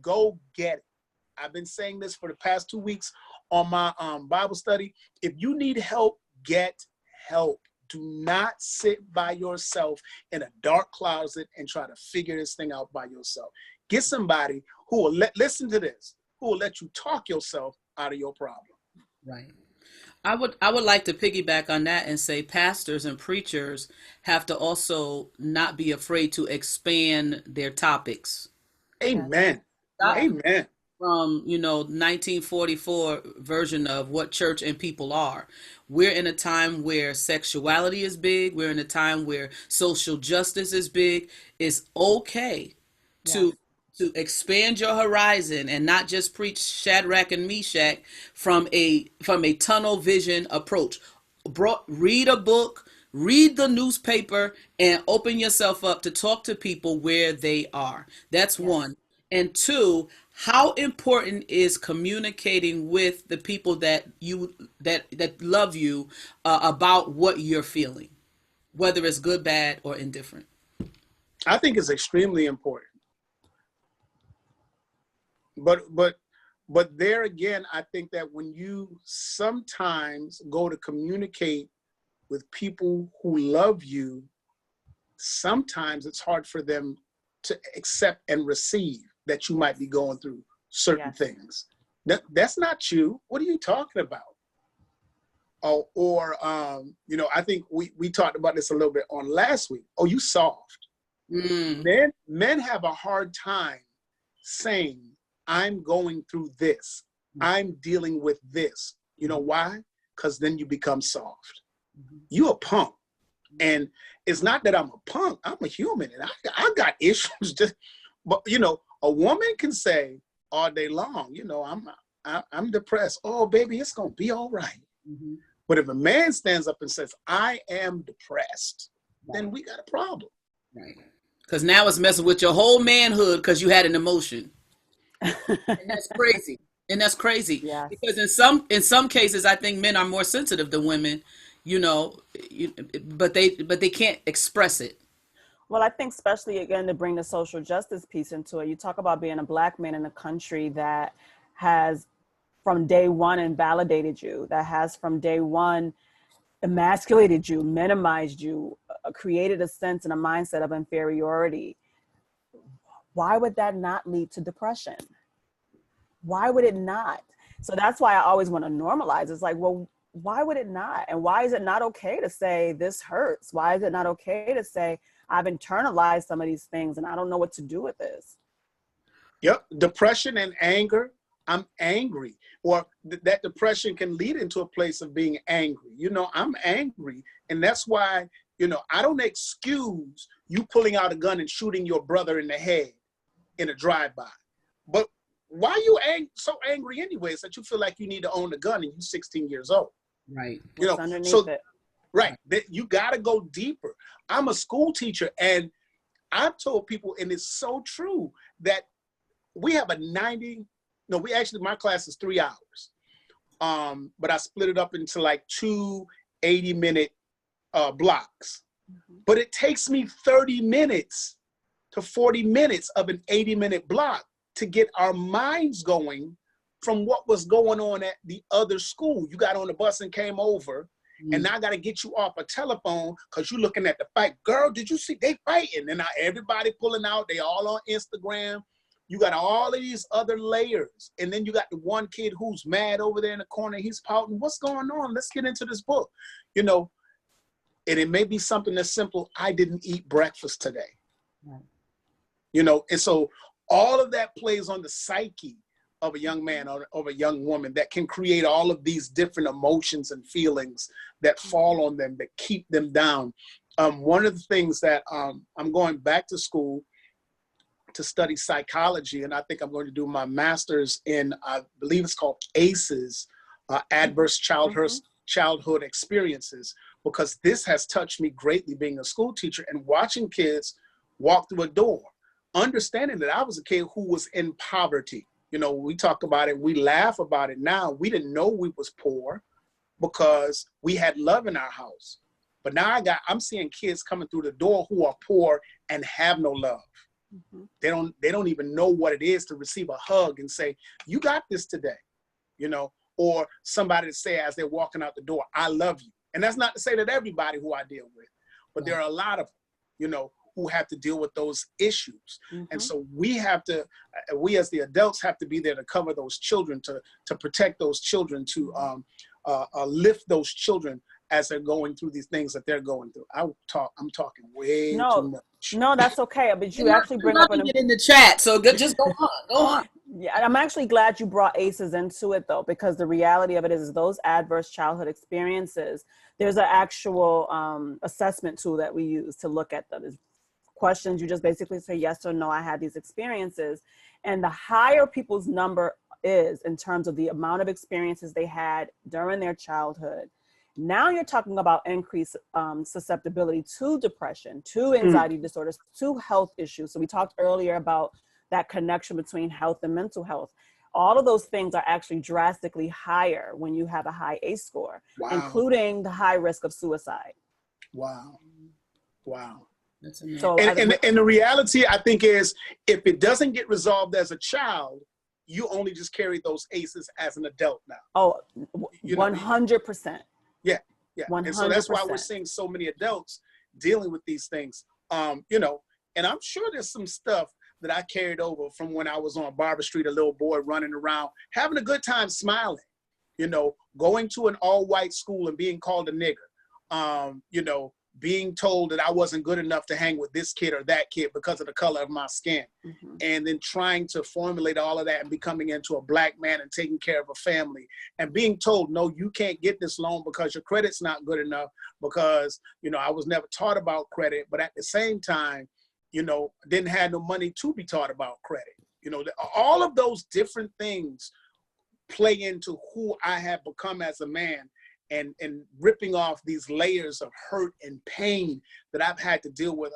Go get it. I've been saying this for the past 2 weeks on my Bible study. If you need help, get help. Do not sit by yourself in a dark closet and try to figure this thing out by yourself. Get somebody who will listen to this, who will let you talk yourself out of your problem. Right. I would like to piggyback on that and say pastors and preachers have to also not be afraid to expand their topics. Amen. Not Amen. from 1944 version of what church and people are. We're in a time where sexuality is big. We're in a time where social justice is big. It's okay to Yes. to expand your horizon and not just preach Shadrach and Meshach from a tunnel vision approach. Read a book, read the newspaper, and open yourself up to talk to people where they are. That's Yes. one. And two, how important is communicating with the people that love you about what you're feeling, whether it's good, bad, or indifferent? I think it's extremely important. But there again, I think that when you sometimes go to communicate with people who love you, sometimes it's hard for them to accept and receive that you might be going through certain Yes. things. That's not you. What are you talking about? Oh, or I think we talked about this a little bit on last week. Oh, you soft. Men have a hard time saying, I'm going through this. I'm dealing with this. You know why? Because then you become soft. You a punk. And it's not that I'm a punk. I'm a human, and I got issues. But a woman can say all day long, I'm depressed. Oh, baby, it's gonna be all right. Mm-hmm. But if a man stands up and says, I am depressed, then we got a problem. Right. Because now it's messing with your whole manhood because you had an emotion. And that's crazy. And that's crazy. Yes. Because in some cases, I think men are more sensitive than women, but they can't express it. Well, I think especially again to bring the social justice piece into it, you talk about being a Black man in a country that has from day one invalidated you, that has from day one emasculated you, minimized you, created a sense and a mindset of inferiority. Why would that not lead to depression? Why would it not? So that's why I always want to normalize. It's like, well, why would it not? And why is it not okay to say this hurts? Why is it not okay to say I've internalized some of these things and I don't know what to do with this? Yep. Depression and anger. I'm angry. Or that depression can lead into a place of being angry. I'm angry. And that's why, I don't excuse you pulling out a gun and shooting your brother in the head in a drive-by. But why are you so angry anyways that you feel like you need to own a gun and you're 16 years old? Right. What's underneath it? Right. You got to go deeper. I'm a school teacher, and I've told people, and it's so true, that we have my class is 3 hours. But I split it up into like 2 80-minute blocks. Mm-hmm. But it takes me 30 minutes to 40 minutes of an 80-minute block to get our minds going from what was going on at the other school. You got on the bus and came over, and now I got to get you off a telephone because you're looking at the fight. Girl, did you see they fighting? And now everybody pulling out. They all on Instagram. You got all of these other layers. And then you got the one kid who's mad over there in the corner. He's pouting. What's going on? Let's get into this book. And it may be something as simple. I didn't eat breakfast today. Right. And so all of that plays on the psyche of a young man or of a young woman that can create all of these different emotions and feelings that fall on them, that keep them down. One of the things that I'm going back to school to study psychology, and I think I'm going to do my master's in, I believe it's called ACEs, Adverse Childhood Experiences, because this has touched me greatly being a school teacher and watching kids walk through a door, understanding that I was a kid who was in poverty. We talk about it, we laugh about it now. We didn't know we was poor because we had love in our house. But now I'm seeing kids coming through the door who are poor and have no love. Mm-hmm. They don't even know what it is to receive a hug and say, you got this today, or somebody to say as they're walking out the door, I love you. And that's not to say that everybody who I deal with, but there are a lot of, who have to deal with those issues. And so we as the adults have to be there to cover those children, to protect those children, to lift those children as they're going through these things that they're going through. I'm talking way too much. No, that's okay. But you actually bring up it in the chat. So just go on. Yeah, I'm actually glad you brought ACEs into it, though, because the reality of it is those adverse childhood experiences, there's an actual assessment tool that we use to look at them. There's questions. You just basically say yes or no, I had these experiences. And the higher people's number is in terms of the amount of experiences they had during their childhood, now you're talking about increased susceptibility to depression, to anxiety disorders, to health issues. So we talked earlier about that connection between health and mental health. All of those things are actually drastically higher when you have a high ACE score, including the high risk of suicide. Wow. So, and the reality, I think, is if it doesn't get resolved as a child, you only just carry those ACEs as an adult now. Oh, 100%. Yeah. 100%. And so that's why we're seeing so many adults dealing with these things. And I'm sure there's some stuff that I carried over from when I was on Barber Street, a little boy running around, having a good time, smiling, going to an all-white school and being called a nigger, being told that I wasn't good enough to hang with this kid or that kid because of the color of my skin. And then trying to formulate all of that and becoming into a black man and taking care of a family and being told, no, you can't get this loan because your credit's not good enough because, I was never taught about credit, but at the same time, didn't have no money to be taught about credit. All of those different things play into who I have become as a man. And ripping off these layers of hurt and pain that I've had to deal with.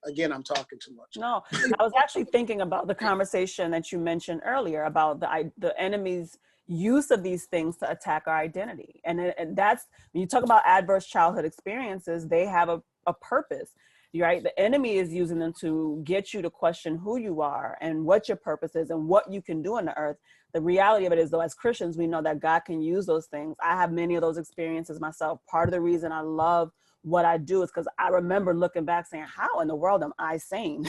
Again, I'm talking too much. No, I was actually thinking about the conversation that you mentioned earlier about the enemy's use of these things to attack our identity. And that's, when you talk about adverse childhood experiences, they have a purpose. Right? The enemy is using them to get you to question who you are and what your purpose is and what you can do on the earth. The reality of it is, though, as Christians, we know that God can use those things. I have many of those experiences myself. Part of the reason I love what I do is because I remember looking back saying, how in the world am I sane?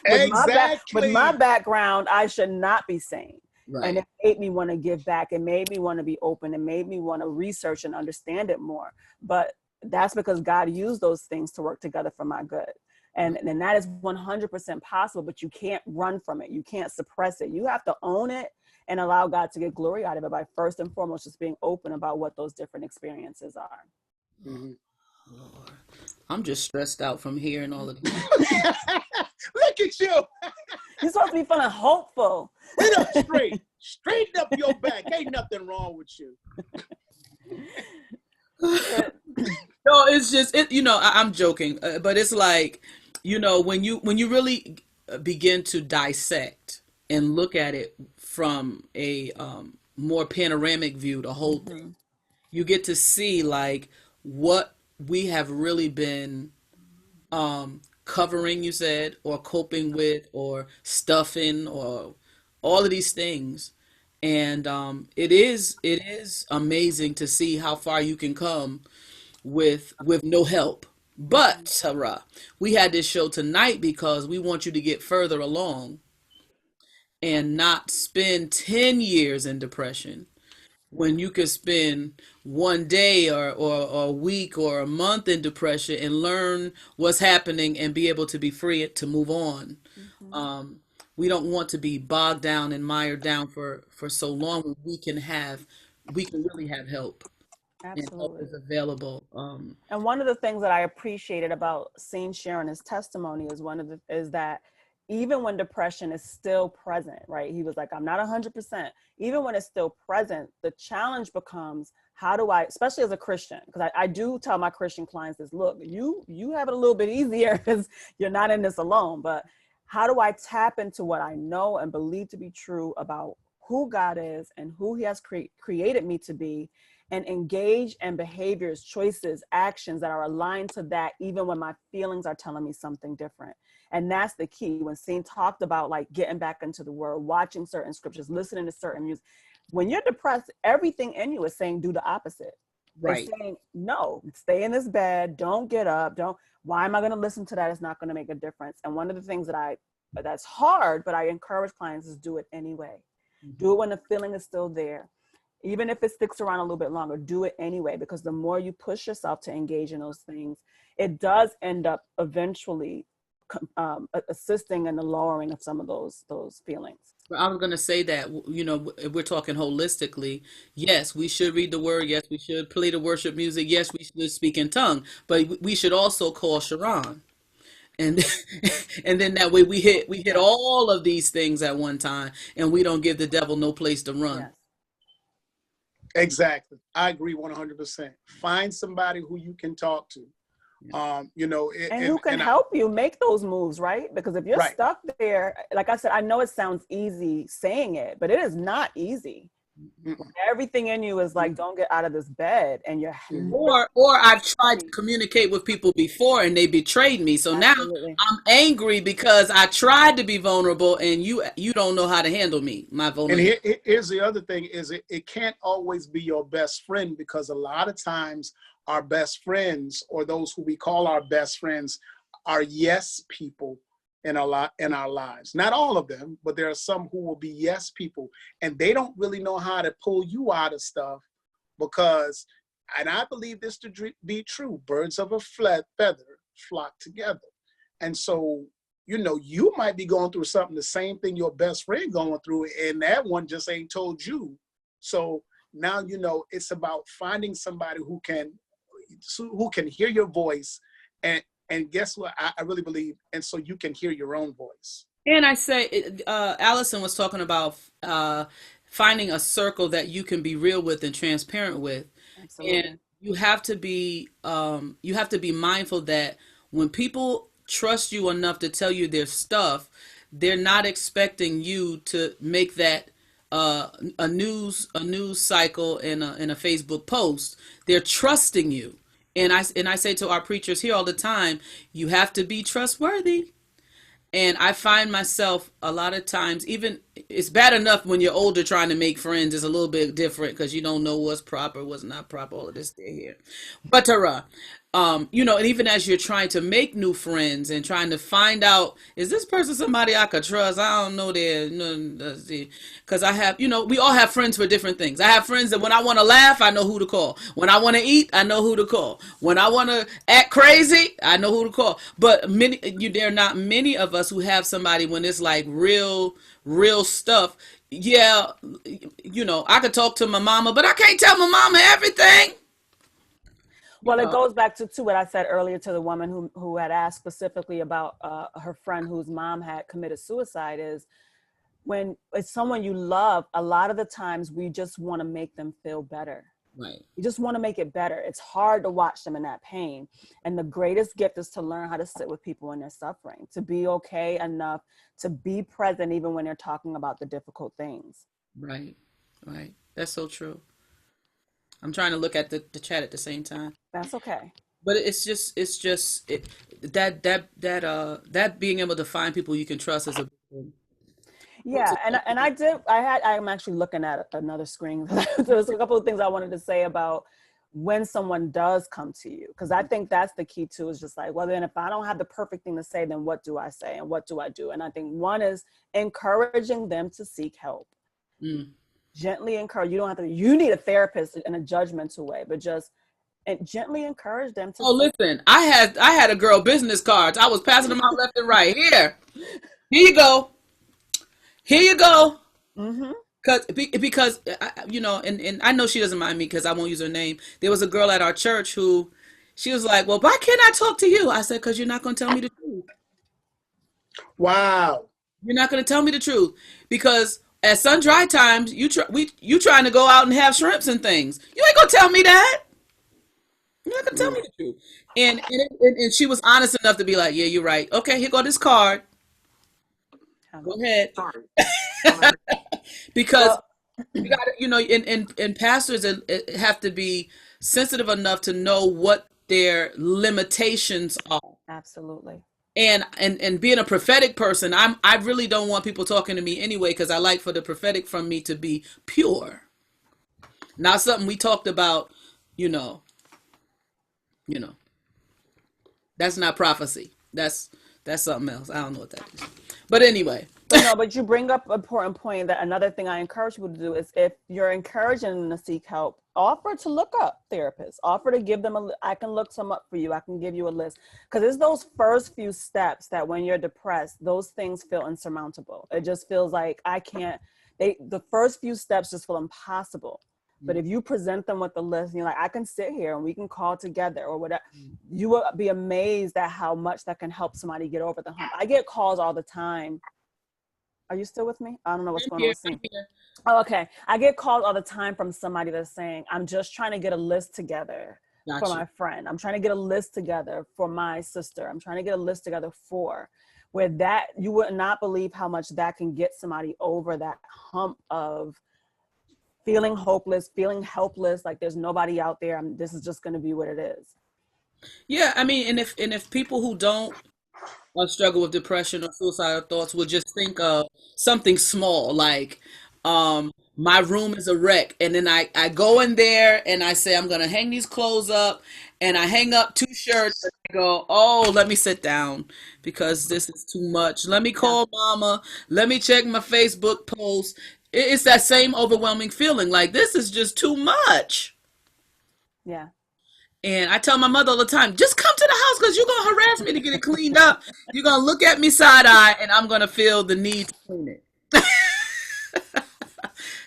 With my background, I should not be sane. Right. And it made me want to give back. It made me want to be open. It made me want to research and understand it more. But that's because God used those things to work together for my good. And that is 100% possible, but you can't run from it. You can't suppress it. You have to own it and allow God to get glory out of it by first and foremost just being open about what those different experiences are. Lord, I'm just stressed out from hearing all of this. Look at you. You're supposed to be feeling hopeful. Sit up straight. Straighten up your back. Ain't nothing wrong with you. No, it's just I'm joking, but it's like, when you really begin to dissect and look at it from a more panoramic view, the whole thing, you get to see like what we have really been covering, you said, or coping with, or stuffing, or all of these things. And it is amazing to see how far you can come with no help. But Sarah, we had this show tonight because we want you to get further along and not spend 10 years in depression when you could spend one day or a week or a month in depression and learn what's happening and be able to be free to move on. We don't want to be bogged down and mired down for so long. We can really have help. Absolutely. And help is available. And one of the things that I appreciated about seeing Sharron, his testimony is that even when depression is still present, right? He was like, I'm not 100%. Even when it's still present, the challenge becomes, how do I, especially as a Christian, because I do tell my Christian clients this, look, you have it a little bit easier because you're not in this alone, but how do I tap into what I know and believe to be true about who God is and who he has created me to be, and engage in behaviors, choices, actions that are aligned to that, even when my feelings are telling me something different. And that's the key. When Seymour talked about like getting back into the word, watching certain scriptures, listening to certain music, when you're depressed, everything in you is saying do the opposite. Right. It's saying, no, stay in this bed. Don't get up. Why am I going to listen to that? It's not going to make a difference. And one of the things that's hard, but I encourage clients is do it anyway. Do it when the feeling is still there. Even if it sticks around a little bit longer, do it anyway, because the more you push yourself to engage in those things, it does end up eventually assisting in the lowering of some of those feelings. I was going to say that, if we're talking holistically, yes, we should read the word. Yes, we should play the worship music. Yes, we should speak in tongue, but we should also call Sharron. And and then that way we hit all of these things at one time, and we don't give the devil no place to run. Yes. Exactly. I agree 100%. Find somebody who you can talk to. And who can help you make those moves, right? Because if you're stuck there, like I said, I know it sounds easy saying it, but it is not easy. Everything in you is like, don't get out of this bed, and you're or I've tried to communicate with people before and they betrayed me, so Absolutely. Now I'm angry because I tried to be vulnerable and you don't know how to handle me, my vulnerability. And here's the other thing is it can't always be your best friend, because a lot of times our best friends, or those who we call our best friends, are yes people in our lives. Not all of them, but there are some who will be yes people, and they don't really know how to pull you out of stuff, because, and I believe this to be true, birds of a feather flock together. And so, you might be going through something, the same thing your best friend going through, and that one just ain't told you. So now, it's about finding somebody who can hear your voice, and guess what? I really believe, and so you can hear your own voice. And I say, Allison was talking about finding a circle that you can be real with and transparent with. Absolutely. And you have to be mindful that when people trust you enough to tell you their stuff, they're not expecting you to make that a news cycle in a Facebook post. They're trusting you. And I say to our preachers here all the time, you have to be trustworthy. And I find myself a lot of times, even it's bad enough when you're older trying to make friends. It's a little bit different because you don't know what's proper, what's not proper, all of this there here. But and even as you're trying to make new friends and trying to find out, is this person somebody I could trust? I don't know because I have, we all have friends for different things. I have friends that when I want to laugh, I know who to call. When I want to eat, I know who to call. When I want to act crazy, I know who to call. But there are not many of us who have somebody when it's like real stuff. Yeah, I could talk to my mama, but I can't tell my mama everything. Well, it goes back to what I said earlier to the woman who had asked specifically about her friend whose mom had committed suicide, is when it's someone you love, a lot of the times we just want to make them feel better. Right. You just want to make it better. It's hard to watch them in that pain. And the greatest gift is to learn how to sit with people in their suffering, to be okay enough to be present even when they're talking about the difficult things. Right. That's so true. I'm trying to look at the chat at the same time. That's okay. But that being able to find people you can trust is a big thing. Yeah, I'm actually looking at another screen. There's a couple of things I wanted to say about when someone does come to you, because I think that's the key too, is just like, well, then if I don't have the perfect thing to say, then what do I say and what do I do? And I think one is encouraging them to seek help. Gently encourage. You need a therapist in a judgmental way, but just gently encourage them to. Oh, listen, I had a girl business cards. I was passing them out left and right. Here you go. Mm-hmm. Because and I know she doesn't mind me because I won't use her name. There was a girl at our church who, she was like, well, why can't I talk to you? I said, because you're not going to tell me the truth. Wow. You're not going to tell me the truth, because at sun-dry times, you trying to go out and have shrimps and things. You ain't going to tell me that. You're not going to tell me the truth. And she was honest enough to be like, yeah, you're right. Okay, here go this card. Go ahead. Sorry. Because you got to, and pastors have to be sensitive enough to know what their limitations are. Absolutely. And being a prophetic person, I really don't want people talking to me anyway, because I like for the prophetic from me to be pure. Now, something we talked about you know, you know, that's not prophecy. That's something else. I don't know what that is. But anyway. But no, but you bring up an important point that another thing I encourage people to do is if you're encouraging them to seek help, offer to look up therapists, offer to give them I can look some up for you. I can give you a list. Because it's those first few steps that when you're depressed, those things feel insurmountable. It just feels like the first few steps just feel impossible. But if you present them with the list and you're like, I can sit here and we can call together or whatever, you will be amazed at how much that can help somebody get over the hump. I get calls all the time. Are you still with me? I don't know what's going on with me. Oh, okay. I get calls all the time from somebody that's saying, I'm just trying to get a list together for my friend. I'm trying to get a list together for my sister. I'm trying to get a list together for where that you would not believe how much that can get somebody over that hump of feeling hopeless, feeling helpless, like there's nobody out there. This is just going to be what it is. Yeah, I mean, and if people who don't struggle with depression or suicidal thoughts will just think of something small like my room is a wreck, and then I go in there and I say I'm gonna hang these clothes up, and I hang up 2 shirts and I go, oh, let me sit down because this is too much. Let me call mama, let me check my Facebook post. It's that same overwhelming feeling like this is just too much. Yeah. And I tell my mother all the time, just come to the house because you're going to harass me to get it cleaned up. You're going to look at me side eye and I'm going to feel the need to clean it.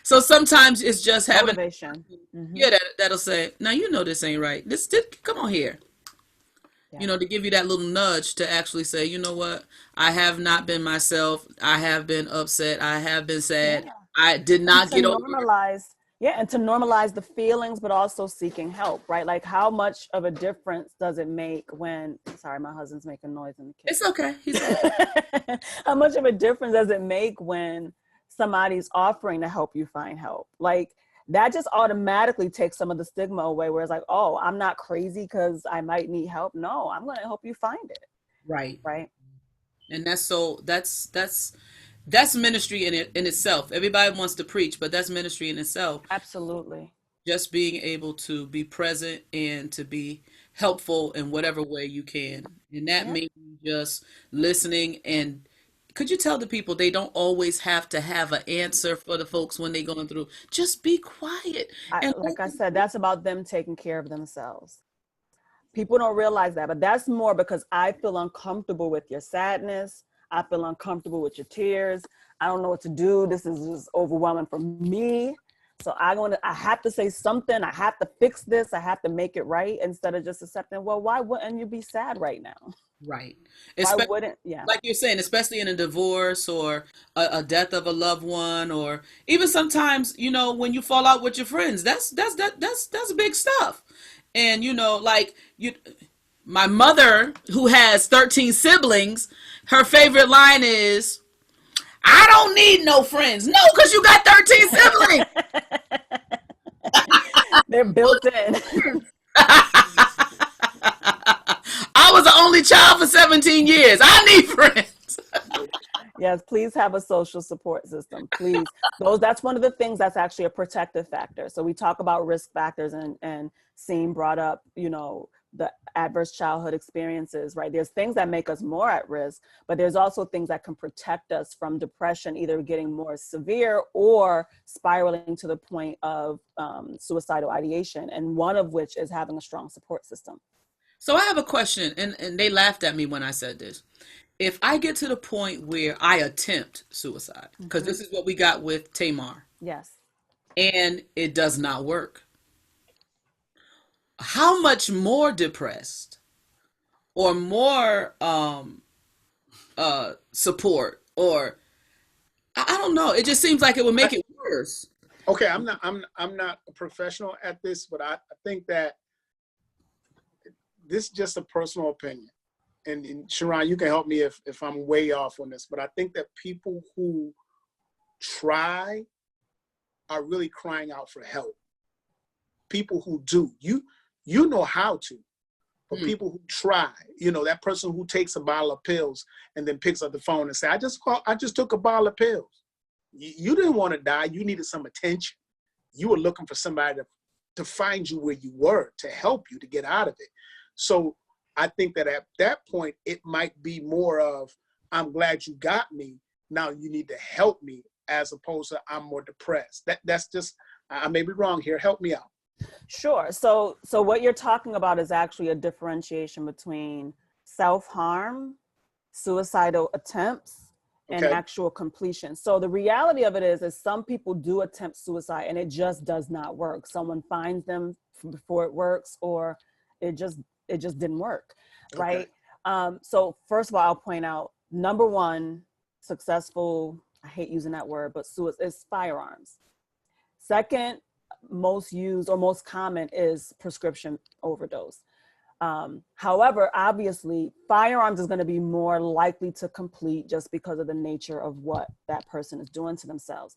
So sometimes it's just having motivation. Yeah, that'll say, now you know this ain't right. This come on here. Yeah. You know, to give you that little nudge to actually say, you know what? I have not been myself. I have been upset. I have been sad. Yeah. I did not get over it. And to normalize the feelings, but also seeking help, right? Like how much of a difference does it make when, sorry, my husband's making noise in the kitchen. It's okay. He's okay. How much of a difference does it make when somebody's offering to help you find help? Like that just automatically takes some of the stigma away where it's like, oh, I'm not crazy because I might need help. No, I'm going to help you find it. Right. Right. And that's ministry in itself. Everybody wants to preach, but that's ministry in itself. Absolutely. Just being able to be present and to be helpful in whatever way you can. And that means just listening. And could you tell the people they don't always have to have an answer for the folks when they're going through? Just be quiet. Like I said, that's about them taking care of themselves. People don't realize that, but that's more because I feel uncomfortable with your sadness. I feel uncomfortable with your tears. I don't know what to do. This is just overwhelming for me. So I have to say something. I have to fix this. I have to make it right instead of just accepting, well, why wouldn't you be sad right now? Right. Why wouldn't, yeah. Like you're saying, especially in a divorce or a death of a loved one, or even sometimes, you know, when you fall out with your friends, that's big stuff. And, you know, like my mother, who has 13 siblings, her favorite line is, I don't need no friends. No, because you got 13 siblings. They're built in. I was the only child for 17 years. I need friends. Yes, please have a social support system. Please. That's one of the things that's actually a protective factor. So we talk about risk factors and Seymour brought up, you know, the adverse childhood experiences, right? There's things that make us more at risk, but there's also things that can protect us from depression, either getting more severe or spiraling to the point of suicidal ideation. And one of which is having a strong support system. So I have a question, and they laughed at me when I said this. If I get to the point where I attempt suicide, because this is what we got with Tamar. Yes. And it does not work. How much more depressed or more support, or I don't know. It just seems like it would make it worse. Okay, I'm not a professional at this, but I think that this is just a personal opinion. And Sharron, you can help me if I'm way off on this, but I think that people who try are really crying out for help. People who do, you know how to, but people who try, you know, that person who takes a bottle of pills and then picks up the phone and say, I just took a bottle of pills. You didn't want to die. You needed some attention. You were looking for somebody to find you where you were, to help you to get out of it. So I think that at that point, it might be more of, I'm glad you got me. Now you need to help me, as opposed to I'm more depressed. That's just, I may be wrong here. Help me out. Sure. So what you're talking about is actually a differentiation between self-harm, suicidal attempts, and Okay. actual completion. So the reality of it is some people do attempt suicide and it just does not work. Someone finds them before it works, or it just didn't work, right? So first of all, I'll point out, number one, successful, I hate using that word, but suicide is firearms. Second, most used or most common is prescription overdose. However, obviously, firearms is going to be more likely to complete just because of the nature of what that person is doing to themselves.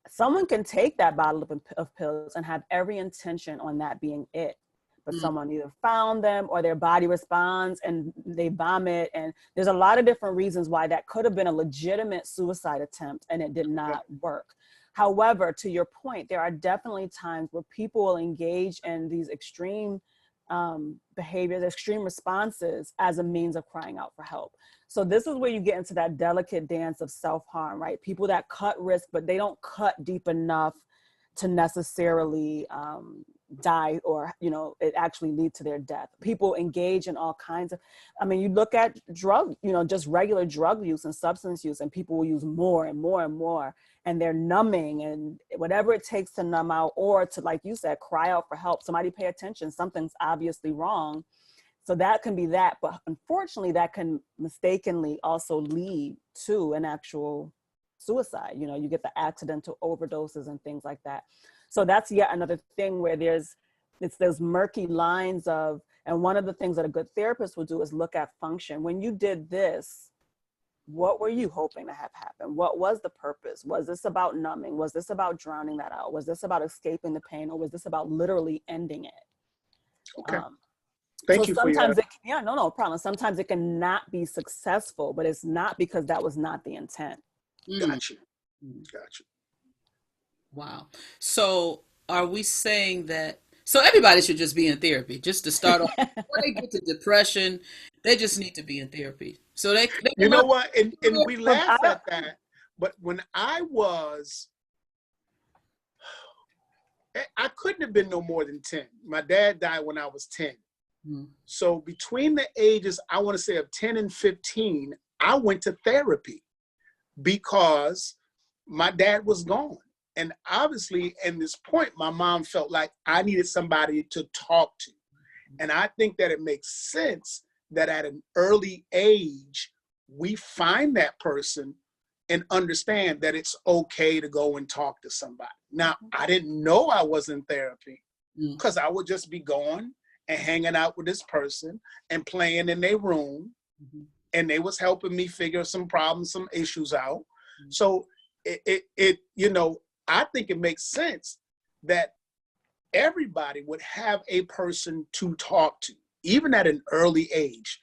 Someone can take that bottle of pills and have every intention on that being it, but someone either found them or their body responds and they vomit. And there's a lot of different reasons why that could have been a legitimate suicide attempt and it did not work. However, to your point, there are definitely times where people will engage in these extreme behaviors, extreme responses as a means of crying out for help. So this is where you get into that delicate dance of self-harm, right? People that cut risk, but they don't cut deep enough to necessarily die, or, you know, it actually lead to their death. People engage in all kinds of, I mean, you look at drug, you know, just regular drug use and substance use, and people will use more and more and more, and they're numbing and whatever it takes to numb out, or to, like you said, cry out for help. Somebody pay attention, something's obviously wrong. So that can be that, but unfortunately that can mistakenly also lead to an actual suicide. You know, you get the accidental overdoses and things like that. So that's yet another thing where it's those murky lines of, and one of the things that a good therapist will do is look at function. When you did this, what were you hoping to have happen? What was the purpose? Was this about numbing? Was this about drowning that out? Was this about escaping the pain? Or was this about literally ending it? Okay. Thank so you for your... sometimes no problem. Sometimes it can not be successful, but it's not because that was not the intent. Got you. Wow. So are we saying that, so everybody should just be in therapy, just to start off? Before they get to depression, they just need to be in therapy. So they you know what? And we laugh at that, but when I couldn't have been no more than 10. My dad died when I was 10. So between the ages, I want to say, of 10 and 15, I went to therapy because my dad was gone. And obviously, in this point, my mom felt like I needed somebody to talk to. And I think that it makes sense that at an early age, we find that person and understand that it's okay to go and talk to somebody. Now, I didn't know I was in therapy because I would just be going and hanging out with this person and playing in their room. And they was helping me figure some problems, some issues out. So it you know, I think it makes sense that everybody would have a person to talk to, even at an early age.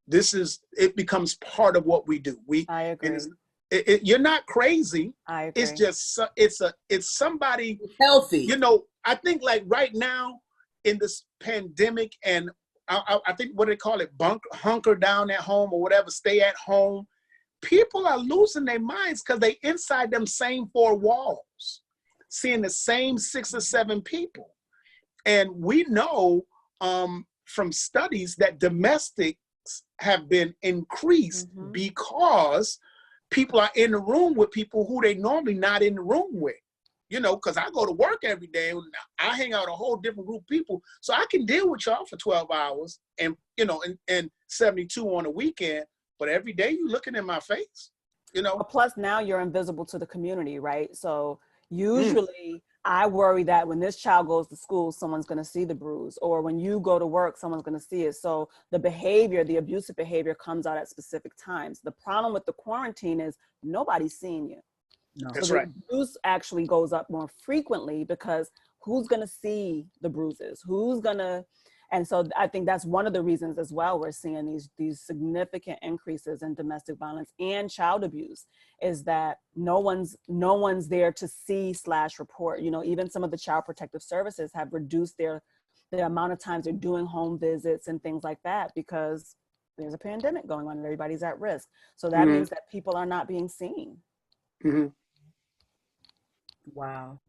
It becomes part of what we do. I agree. You're not crazy. I agree. It's just, it's somebody healthy. You know, I think like right now in this pandemic, and I think what they call it, hunker down at home or whatever, stay at home. People are losing their minds because they inside them same four walls, seeing the same 6 or 7 people. And we know from studies that domestics have been increased because people are in the room with people who they normally not in the room with. You know, because I go to work every day. I hang out a whole different group of people. So I can deal with y'all for 12 hours and, you know, and 72 on a weekend. But every day you looking in my face, you know. Plus now you're invisible to the community, right? So usually I worry that when this child goes to school, someone's going to see the bruise, or when you go to work, someone's going to see it. So the behavior, the abusive behavior comes out at specific times. The problem with the quarantine is nobody's seeing you. No. That's so right. The bruise actually goes up more frequently because who's going to see the bruises? Who's going to, And so I think that's one of the reasons as well we're seeing these significant increases in domestic violence and child abuse, is that no one's there to see/report. You know, even some of the child protective services have reduced the amount of times they're doing home visits and things like that, because there's a pandemic going on and everybody's at risk. So that means that people are not being seen. Mm-hmm. Wow.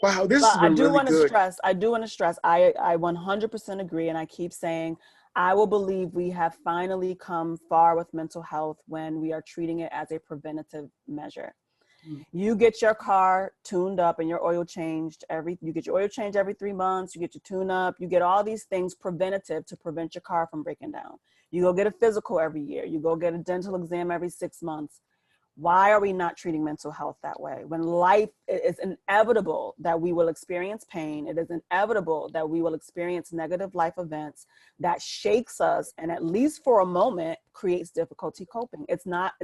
Wow, this But has been really good. I do want to stress, I 100% agree. And I keep saying, I will believe we have finally come far with mental health when we are treating it as a preventative measure. You get your car tuned up and your oil changed you get your oil changed every 3 months, you get your tune up, you get all these things preventative to prevent your car from breaking down. You go get a physical every year, you go get a dental exam every 6 months. Why are we not treating mental health that way? When life is inevitable that we will experience pain, it is inevitable that we will experience negative life events that shakes us, and at least for a moment creates difficulty coping. It's not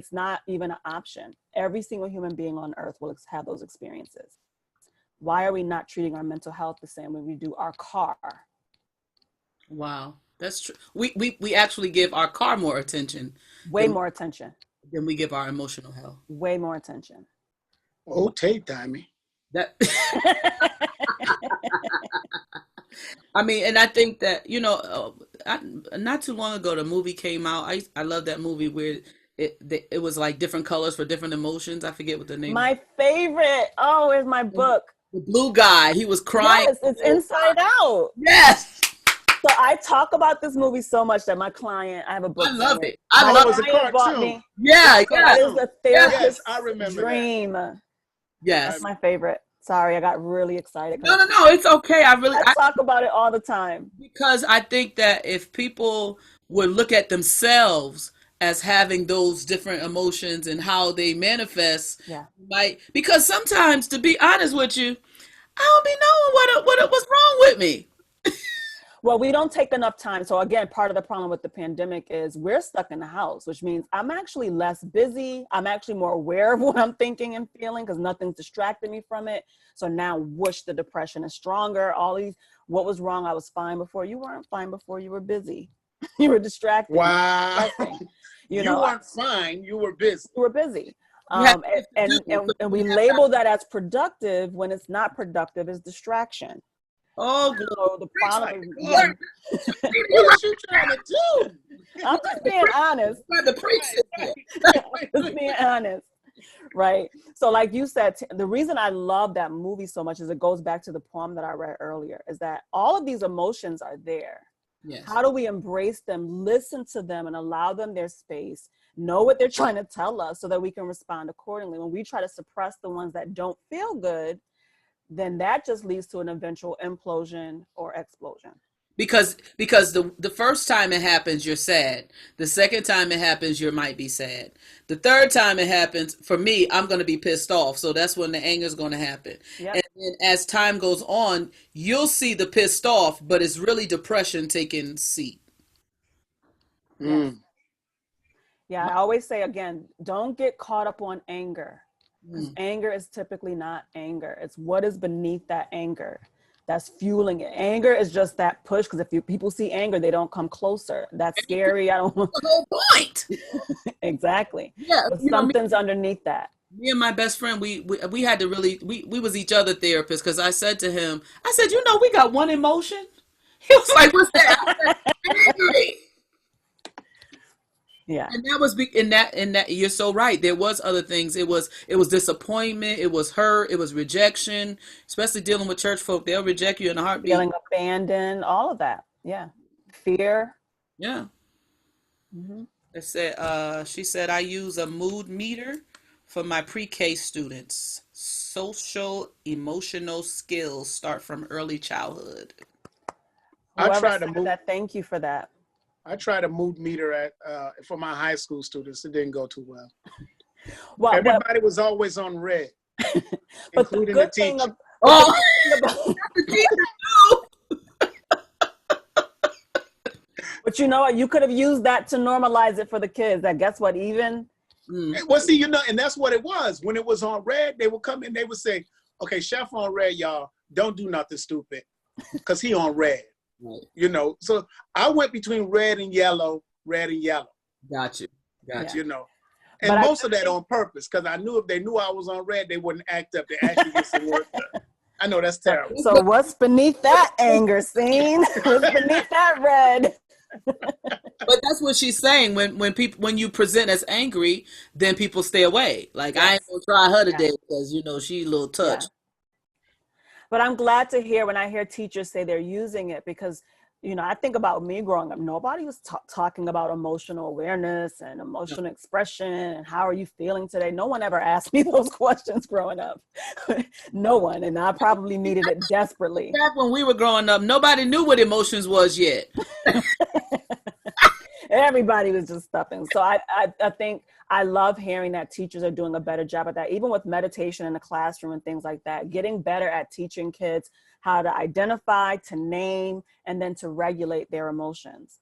even an option. Every single human being on earth will have those experiences. Why are we not treating our mental health the same way we do our car? Wow, that's true. We actually give our car more attention. Way more attention. Than we give our emotional health. Way more attention. Oh, take timing. That I mean, and I think that, you know, not too long ago, the movie came out. I love that movie where it was like different colors for different emotions. I forget what the name. My favorite. Oh, where's my book? The blue guy. He was crying. Yes, it's Inside Out. Yes. So I talk about this movie so much that my client, I have a book. I love it. I love it. a cartoon. Yeah, That is a therapist's I remember dream. Yes. That's my favorite. Sorry, I got really excited. No, it's okay. I talk about it all the time. Because I think that if people would look at themselves as having those different emotions and how they manifest, because sometimes, to be honest with you, I don't be knowing what's wrong with me. Well, we don't take enough time. So again, part of the problem with the pandemic is we're stuck in the house, which means I'm actually less busy. I'm actually more aware of what I'm thinking and feeling because nothing's distracting me from it. So now, whoosh, the depression is stronger. What was wrong? I was fine before. You weren't fine before. You were busy. You were distracted. Wow. You weren't fine. You were busy. You were busy. And we label that as productive when it's not productive, it's distraction. Oh, so the problem is, what are you trying to do? I'm just being honest. Just being honest, right? So like you said, the reason I love that movie so much is it goes back to the poem that I read earlier, is that all of these emotions are there. Yes. How do we embrace them, listen to them, and allow them their space, know what they're trying to tell us so that we can respond accordingly? When we try to suppress the ones that don't feel good, then that just leads to an eventual implosion or explosion. Because the first time it happens, you're sad. The second time it happens, you might be sad. The third time it happens, for me, I'm going to be pissed off. So that's when the anger is going to happen. Yep. And then as time goes on, you'll see the pissed off, but it's really depression taking seat. Yes. Yeah, I always say, again, don't get caught up on anger. Because anger is typically not anger. It's what is beneath that anger that's fueling it. Anger is just that push, because if people see anger, they don't come closer. That's scary. I don't want the whole point. Exactly. Yeah, but something's underneath that. Me and my best friend, we had to really, we was each other therapists, because I said to him, you know, we got one emotion. He was like, what's that? Angry. Yeah. And that was in that you're so right. There was other things. It was disappointment. It was hurt. It was rejection, especially dealing with church folk. They'll reject you in a heartbeat. Feeling abandoned, all of that. Yeah. Fear. Yeah. It said, she said, I use a mood meter for my pre-K students. Social emotional skills start from early childhood. Thank you for that. I tried a mood meter for my high school students. It didn't go too well. Well, everybody was always on red, but including the teacher. But you know what? You could have used that to normalize it for the kids. That guess what? Well, see, you know, and that's what it was. When it was on red, they would come in. They would say, "Okay, Chef on red, y'all. Don't do nothing stupid, because he on red." Right. You know, so I went between red and yellow. Got you. Got you. You know, But and I most of that think- on purpose, because I knew if they knew I was on red, they wouldn't act up. They actually get some work done. I know that's terrible. So what's beneath that anger scene? What's beneath that red? But that's what she's saying. When you present as angry, then people stay away. Like I ain't Yes. gonna try her Yeah. today because you know she a little touched. But I'm glad to hear when I hear teachers say they're using it, because, you know, I think about me growing up. Nobody was talking about emotional awareness and emotional expression and how are you feeling today. No one ever asked me those questions growing up. No one. And I probably needed it desperately. Back when we were growing up, nobody knew what emotions was yet. Everybody was just stuffing. So I think I love hearing that teachers are doing a better job at that, even with meditation in the classroom and things like that, getting better at teaching kids how to identify, to name, and then to regulate their emotions.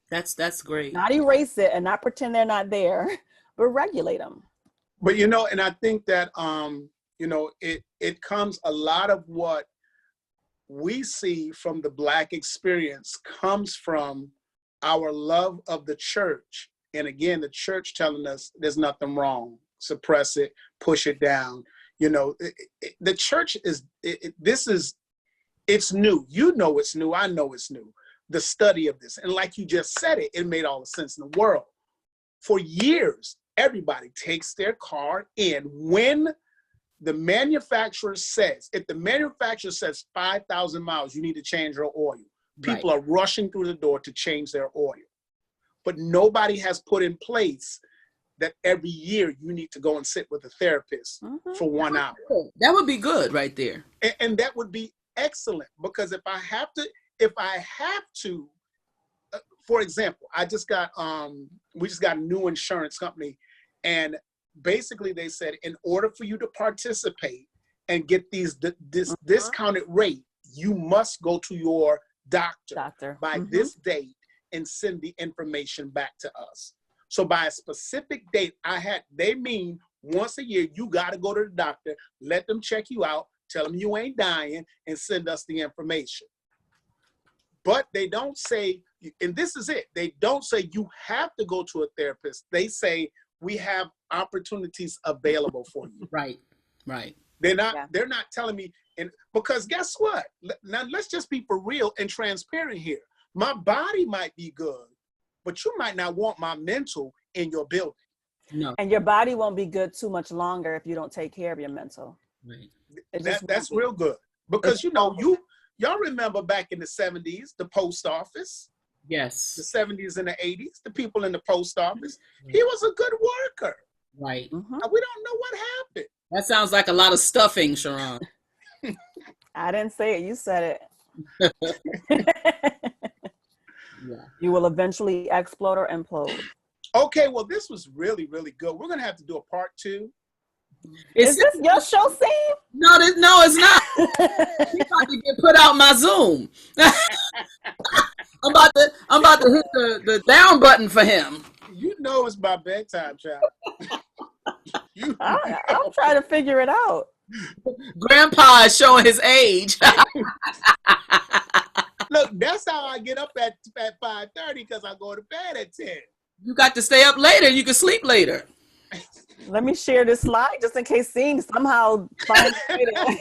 That's great. Not erase it and not pretend they're not there, but regulate them. But, you know, and I think that, you know, it comes, a lot of what we see from the Black experience comes from our love of the church. And again, the church telling us there's nothing wrong, suppress it, push it down. You know, the church is, it's new. You know it's new. I know it's new. The study of this. And like you just said it made all the sense in the world. For years, everybody takes their car in when the manufacturer says, if the manufacturer says 5,000 miles, you need to change your oil. People are rushing through the door to change their oil. But nobody has put in place that every year you need to go and sit with a therapist for 1 hour. That would be good right there. And that would be excellent, because if I have to, for example, we just got a new insurance company, and basically they said, in order for you to participate and get this discounted rate, you must go to your doctor by this date and send the information back to us. So by a specific date, they mean once a year, you got to go to the doctor, let them check you out, tell them you ain't dying, and send us the information. But they don't say, and this is it, they don't say you have to go to a therapist. They say we have opportunities available for you. Right. They're not telling me, and because guess what? Now let's just be for real and transparent here. My body might be good, but you might not want my mental in your building. No. And your body won't be good too much longer if you don't take care of your mental. Right. That's real good. Because, you know, y'all remember back in the 70s, the post office, Yes. the 70s and the 80s, the people in the post office. He was a good worker. Right. Mm-hmm. We don't know what happened. That sounds like a lot of stuffing, Sharron. I didn't say it. You said Yeah. it. You will eventually explode or implode. Okay, well, this was really, really good. We're going to have to do a part 2. Is this your show, Steve? No, it's not. He's about to get put out my Zoom. I'm about to hit the down button for him. You know it's my bedtime, child. I'm trying to figure it out. Grandpa is showing his age. Look, that's how I get up at 5:30, because I go to bed at 10. You got to stay up later. You can sleep later. Let me share this slide just in case Sean somehow finds it.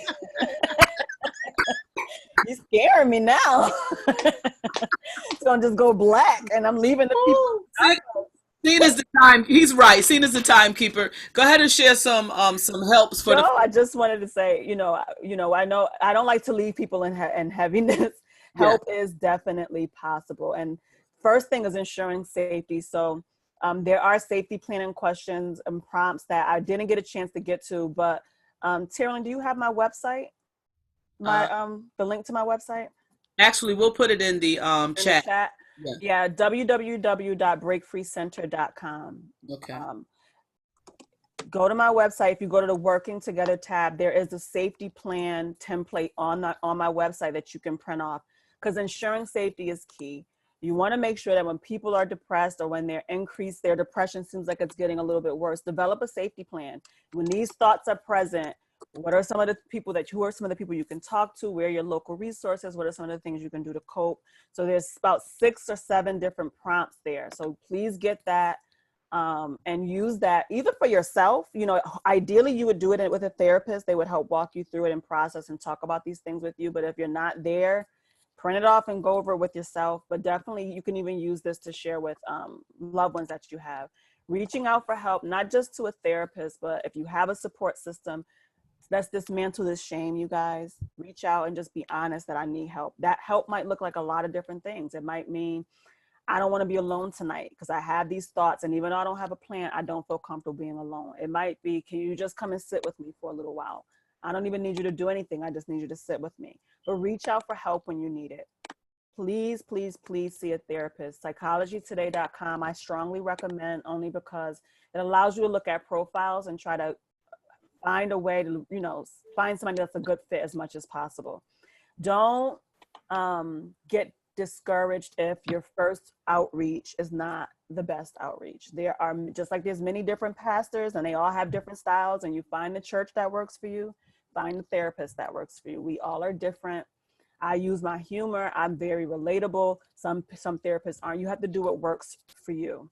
You're scaring me now. It's gonna just go black, and I'm leaving the people. Sean is the time. He's right. Sean is the timekeeper. Go ahead and share some helps for No, I just wanted to say, I know I don't like to leave people in heaviness. Help is definitely possible, and first thing is ensuring safety. So there are safety planning questions and prompts that I didn't get a chance to get to, but Tarolyn, do you have my website? The link to my website? Actually, we'll put it in the chat. The chat? Yeah, www.breakfreecenter.com. Okay. Go to my website. If you go to the Working Together tab, there is a safety plan template on my website that you can print off, because ensuring safety is key. You want to make sure that when people are depressed or when their depression seems like it's getting a little bit worse, develop a safety plan. When these thoughts are present, What are some of the people who are some of the people you can talk to? Where are your local resources? What are some of the things you can do to cope? So there's about 6 or 7 different prompts there. So please get that and use that either for yourself. You know, ideally you would do it with a therapist. They would help walk you through it and process and talk about these things with you. But if you're not there, print it off and go over it with yourself. But definitely you can even use this to share with loved ones that you have. Reaching out for help, not just to a therapist, but if you have a support system, let's dismantle this shame, you guys. Reach out and just be honest that I need help. That help might look like a lot of different things. It might mean I don't want to be alone tonight because I have these thoughts, and even though I don't have a plan, I don't feel comfortable being alone. It might be, can you just come and sit with me for a little while? I don't even need you to do anything. I just need you to sit with me. But reach out for help when you need it. Please, please, please see a therapist. Psychologytoday.com, I strongly recommend, only because it allows you to look at profiles and try to find a way to, you know, find somebody that's a good fit as much as possible. Don't get discouraged if your first outreach is not the best outreach. There are, just like there's many different pastors and they all have different styles, and you find the church that works for you, find the therapist that works for you. We all are different. I use my humor. I'm very relatable. Some therapists aren't. You have to do what works for you.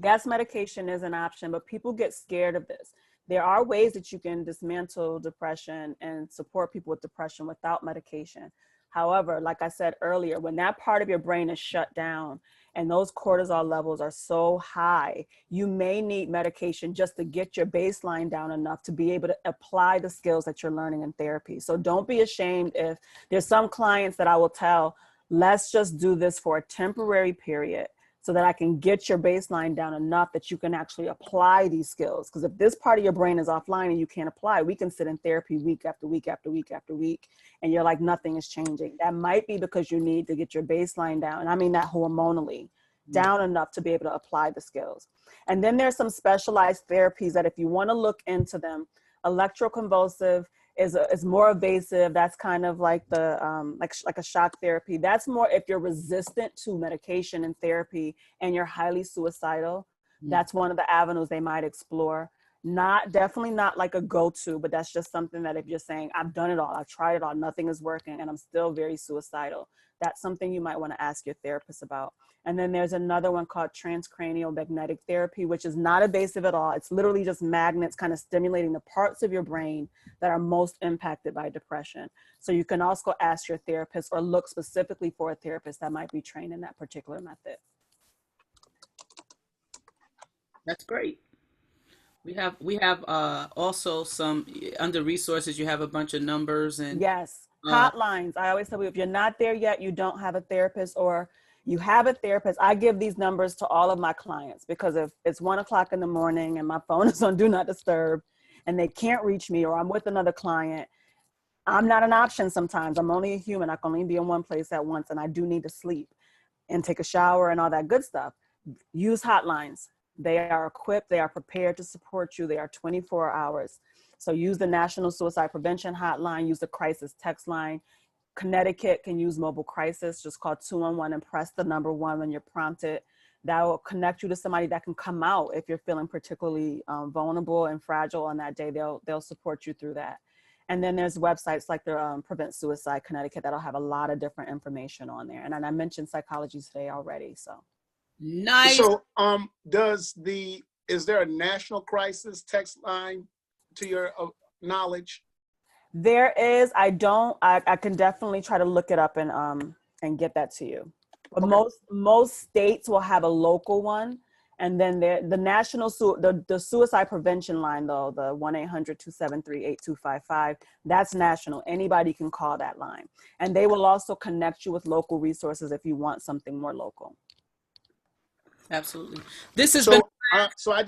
Yes, medication is an option, but people get scared of this. There are ways that you can dismantle depression and support people with depression without medication. However, like I said earlier, when that part of your brain is shut down and those cortisol levels are so high, you may need medication just to get your baseline down enough to be able to apply the skills that you're learning in therapy. So don't be ashamed if there's some clients that I will tell, let's just do this for a temporary period, so that I can get your baseline down enough that you can actually apply these skills. Because if this part of your brain is offline and you can't apply, we can sit in therapy week after week after week after week, and you're like, nothing is changing. That might be because you need to get your baseline down, and I mean that hormonally, down enough to be able to apply the skills. And then there's some specialized therapies that if you want to look into them, electroconvulsive is more evasive. That's kind of like the like a shock therapy. That's more if you're resistant to medication and therapy and you're highly suicidal. That's one of the avenues they might explore. Definitely not like a go-to, but that's just something that if you're saying, I've done it all, I've tried it all, nothing is working, and I'm still very suicidal, that's something you might want to ask your therapist about. And then there's another one called transcranial magnetic therapy, which is not invasive at all. It's literally just magnets kind of stimulating the parts of your brain that are most impacted by depression. So you can also ask your therapist or look specifically for a therapist that might be trained in that particular method. That's great. We have also some under resources. You have a bunch of numbers and yes, hotlines. I always tell you, if you're not there yet, you don't have a therapist, or you have a therapist. I give these numbers to all of my clients because if it's 1 o'clock in the morning and my phone is on do not disturb and they can't reach me, or I'm with another client, I'm not an option sometimes. I'm only a human. I can only be in one place at once, and I do need to sleep and take a shower and all that good stuff. Use hotlines. They are equipped, they are prepared to support you. They are 24 hours. So use the National Suicide Prevention Hotline, use the crisis text line. Connecticut can use mobile crisis, just call 211 and press the number 1 when you're prompted. That will connect you to somebody that can come out if you're feeling particularly vulnerable and fragile on that day. They'll support you through that. And then there's websites like the Prevent Suicide Connecticut that'll have a lot of different information on there. And I mentioned Psychology Today already, so. Nice. So, is there a national crisis text line to your knowledge? There is. I can definitely try to look it up and get that to you. But okay. Most states will have a local one, and then the national the suicide prevention line though, the 1-800-273-8255, that's national. Anybody can call that line, and they will also connect you with local resources if you want something more local. Absolutely. This has I'm sorry.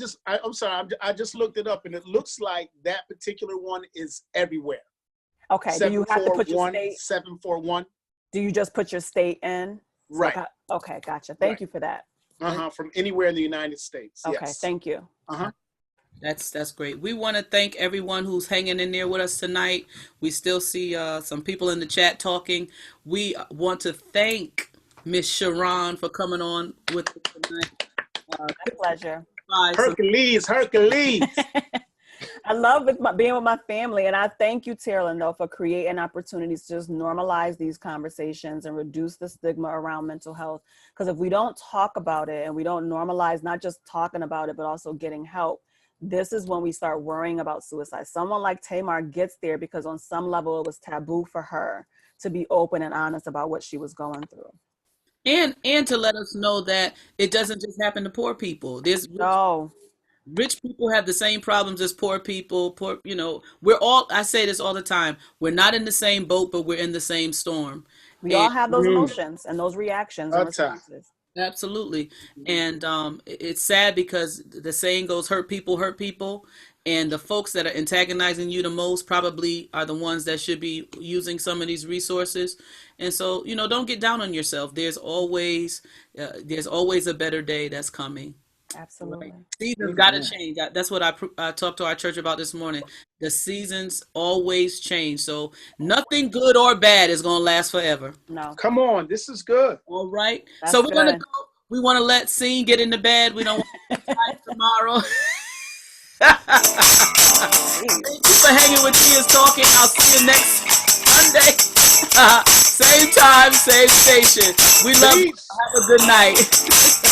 I just looked it up, and it looks like that particular one is everywhere. Okay. Do you have to put your state? 741. Do you just put your state in? Right. Okay. Gotcha. Thank you for that. From anywhere in the United States. Okay. Yes. Thank you. That's great. We want to thank everyone who's hanging in there with us tonight. We still see some people in the chat talking. We want to thank Miss Sharron for coming on with us tonight. My pleasure. Hercules. I love being with my family. And I thank you, Tarolyn, though, for creating opportunities to just normalize these conversations and reduce the stigma around mental health. Because if we don't talk about it and we don't normalize not just talking about it, but also getting help, this is when we start worrying about suicide. Someone like Tamar gets there because on some level it was taboo for her to be open and honest about what she was going through. And to let us know that it doesn't just happen to poor people. There's No, rich people have the same problems as poor people. Poor, we're all, I say this all the time, we're not in the same boat, but we're in the same storm. we And all have those emotions and those reactions and responses. absolutely. And it's sad because the saying goes, hurt people. And the folks that are antagonizing you the most probably are the ones that should be using some of these resources. And so, don't get down on yourself. There's always a better day that's coming. Absolutely. Seasons got to change. That's what I talked to our church about this morning. The seasons always change. So nothing good or bad is going to last forever. No. Come on, this is good. All right. That's so we're going to good. go. We want to let Scene get in the bed. We don't want to fight tomorrow. Thank you for hanging with Tia's Talking. I'll see you next Sunday. Same time, same station. We love you. Have a good night.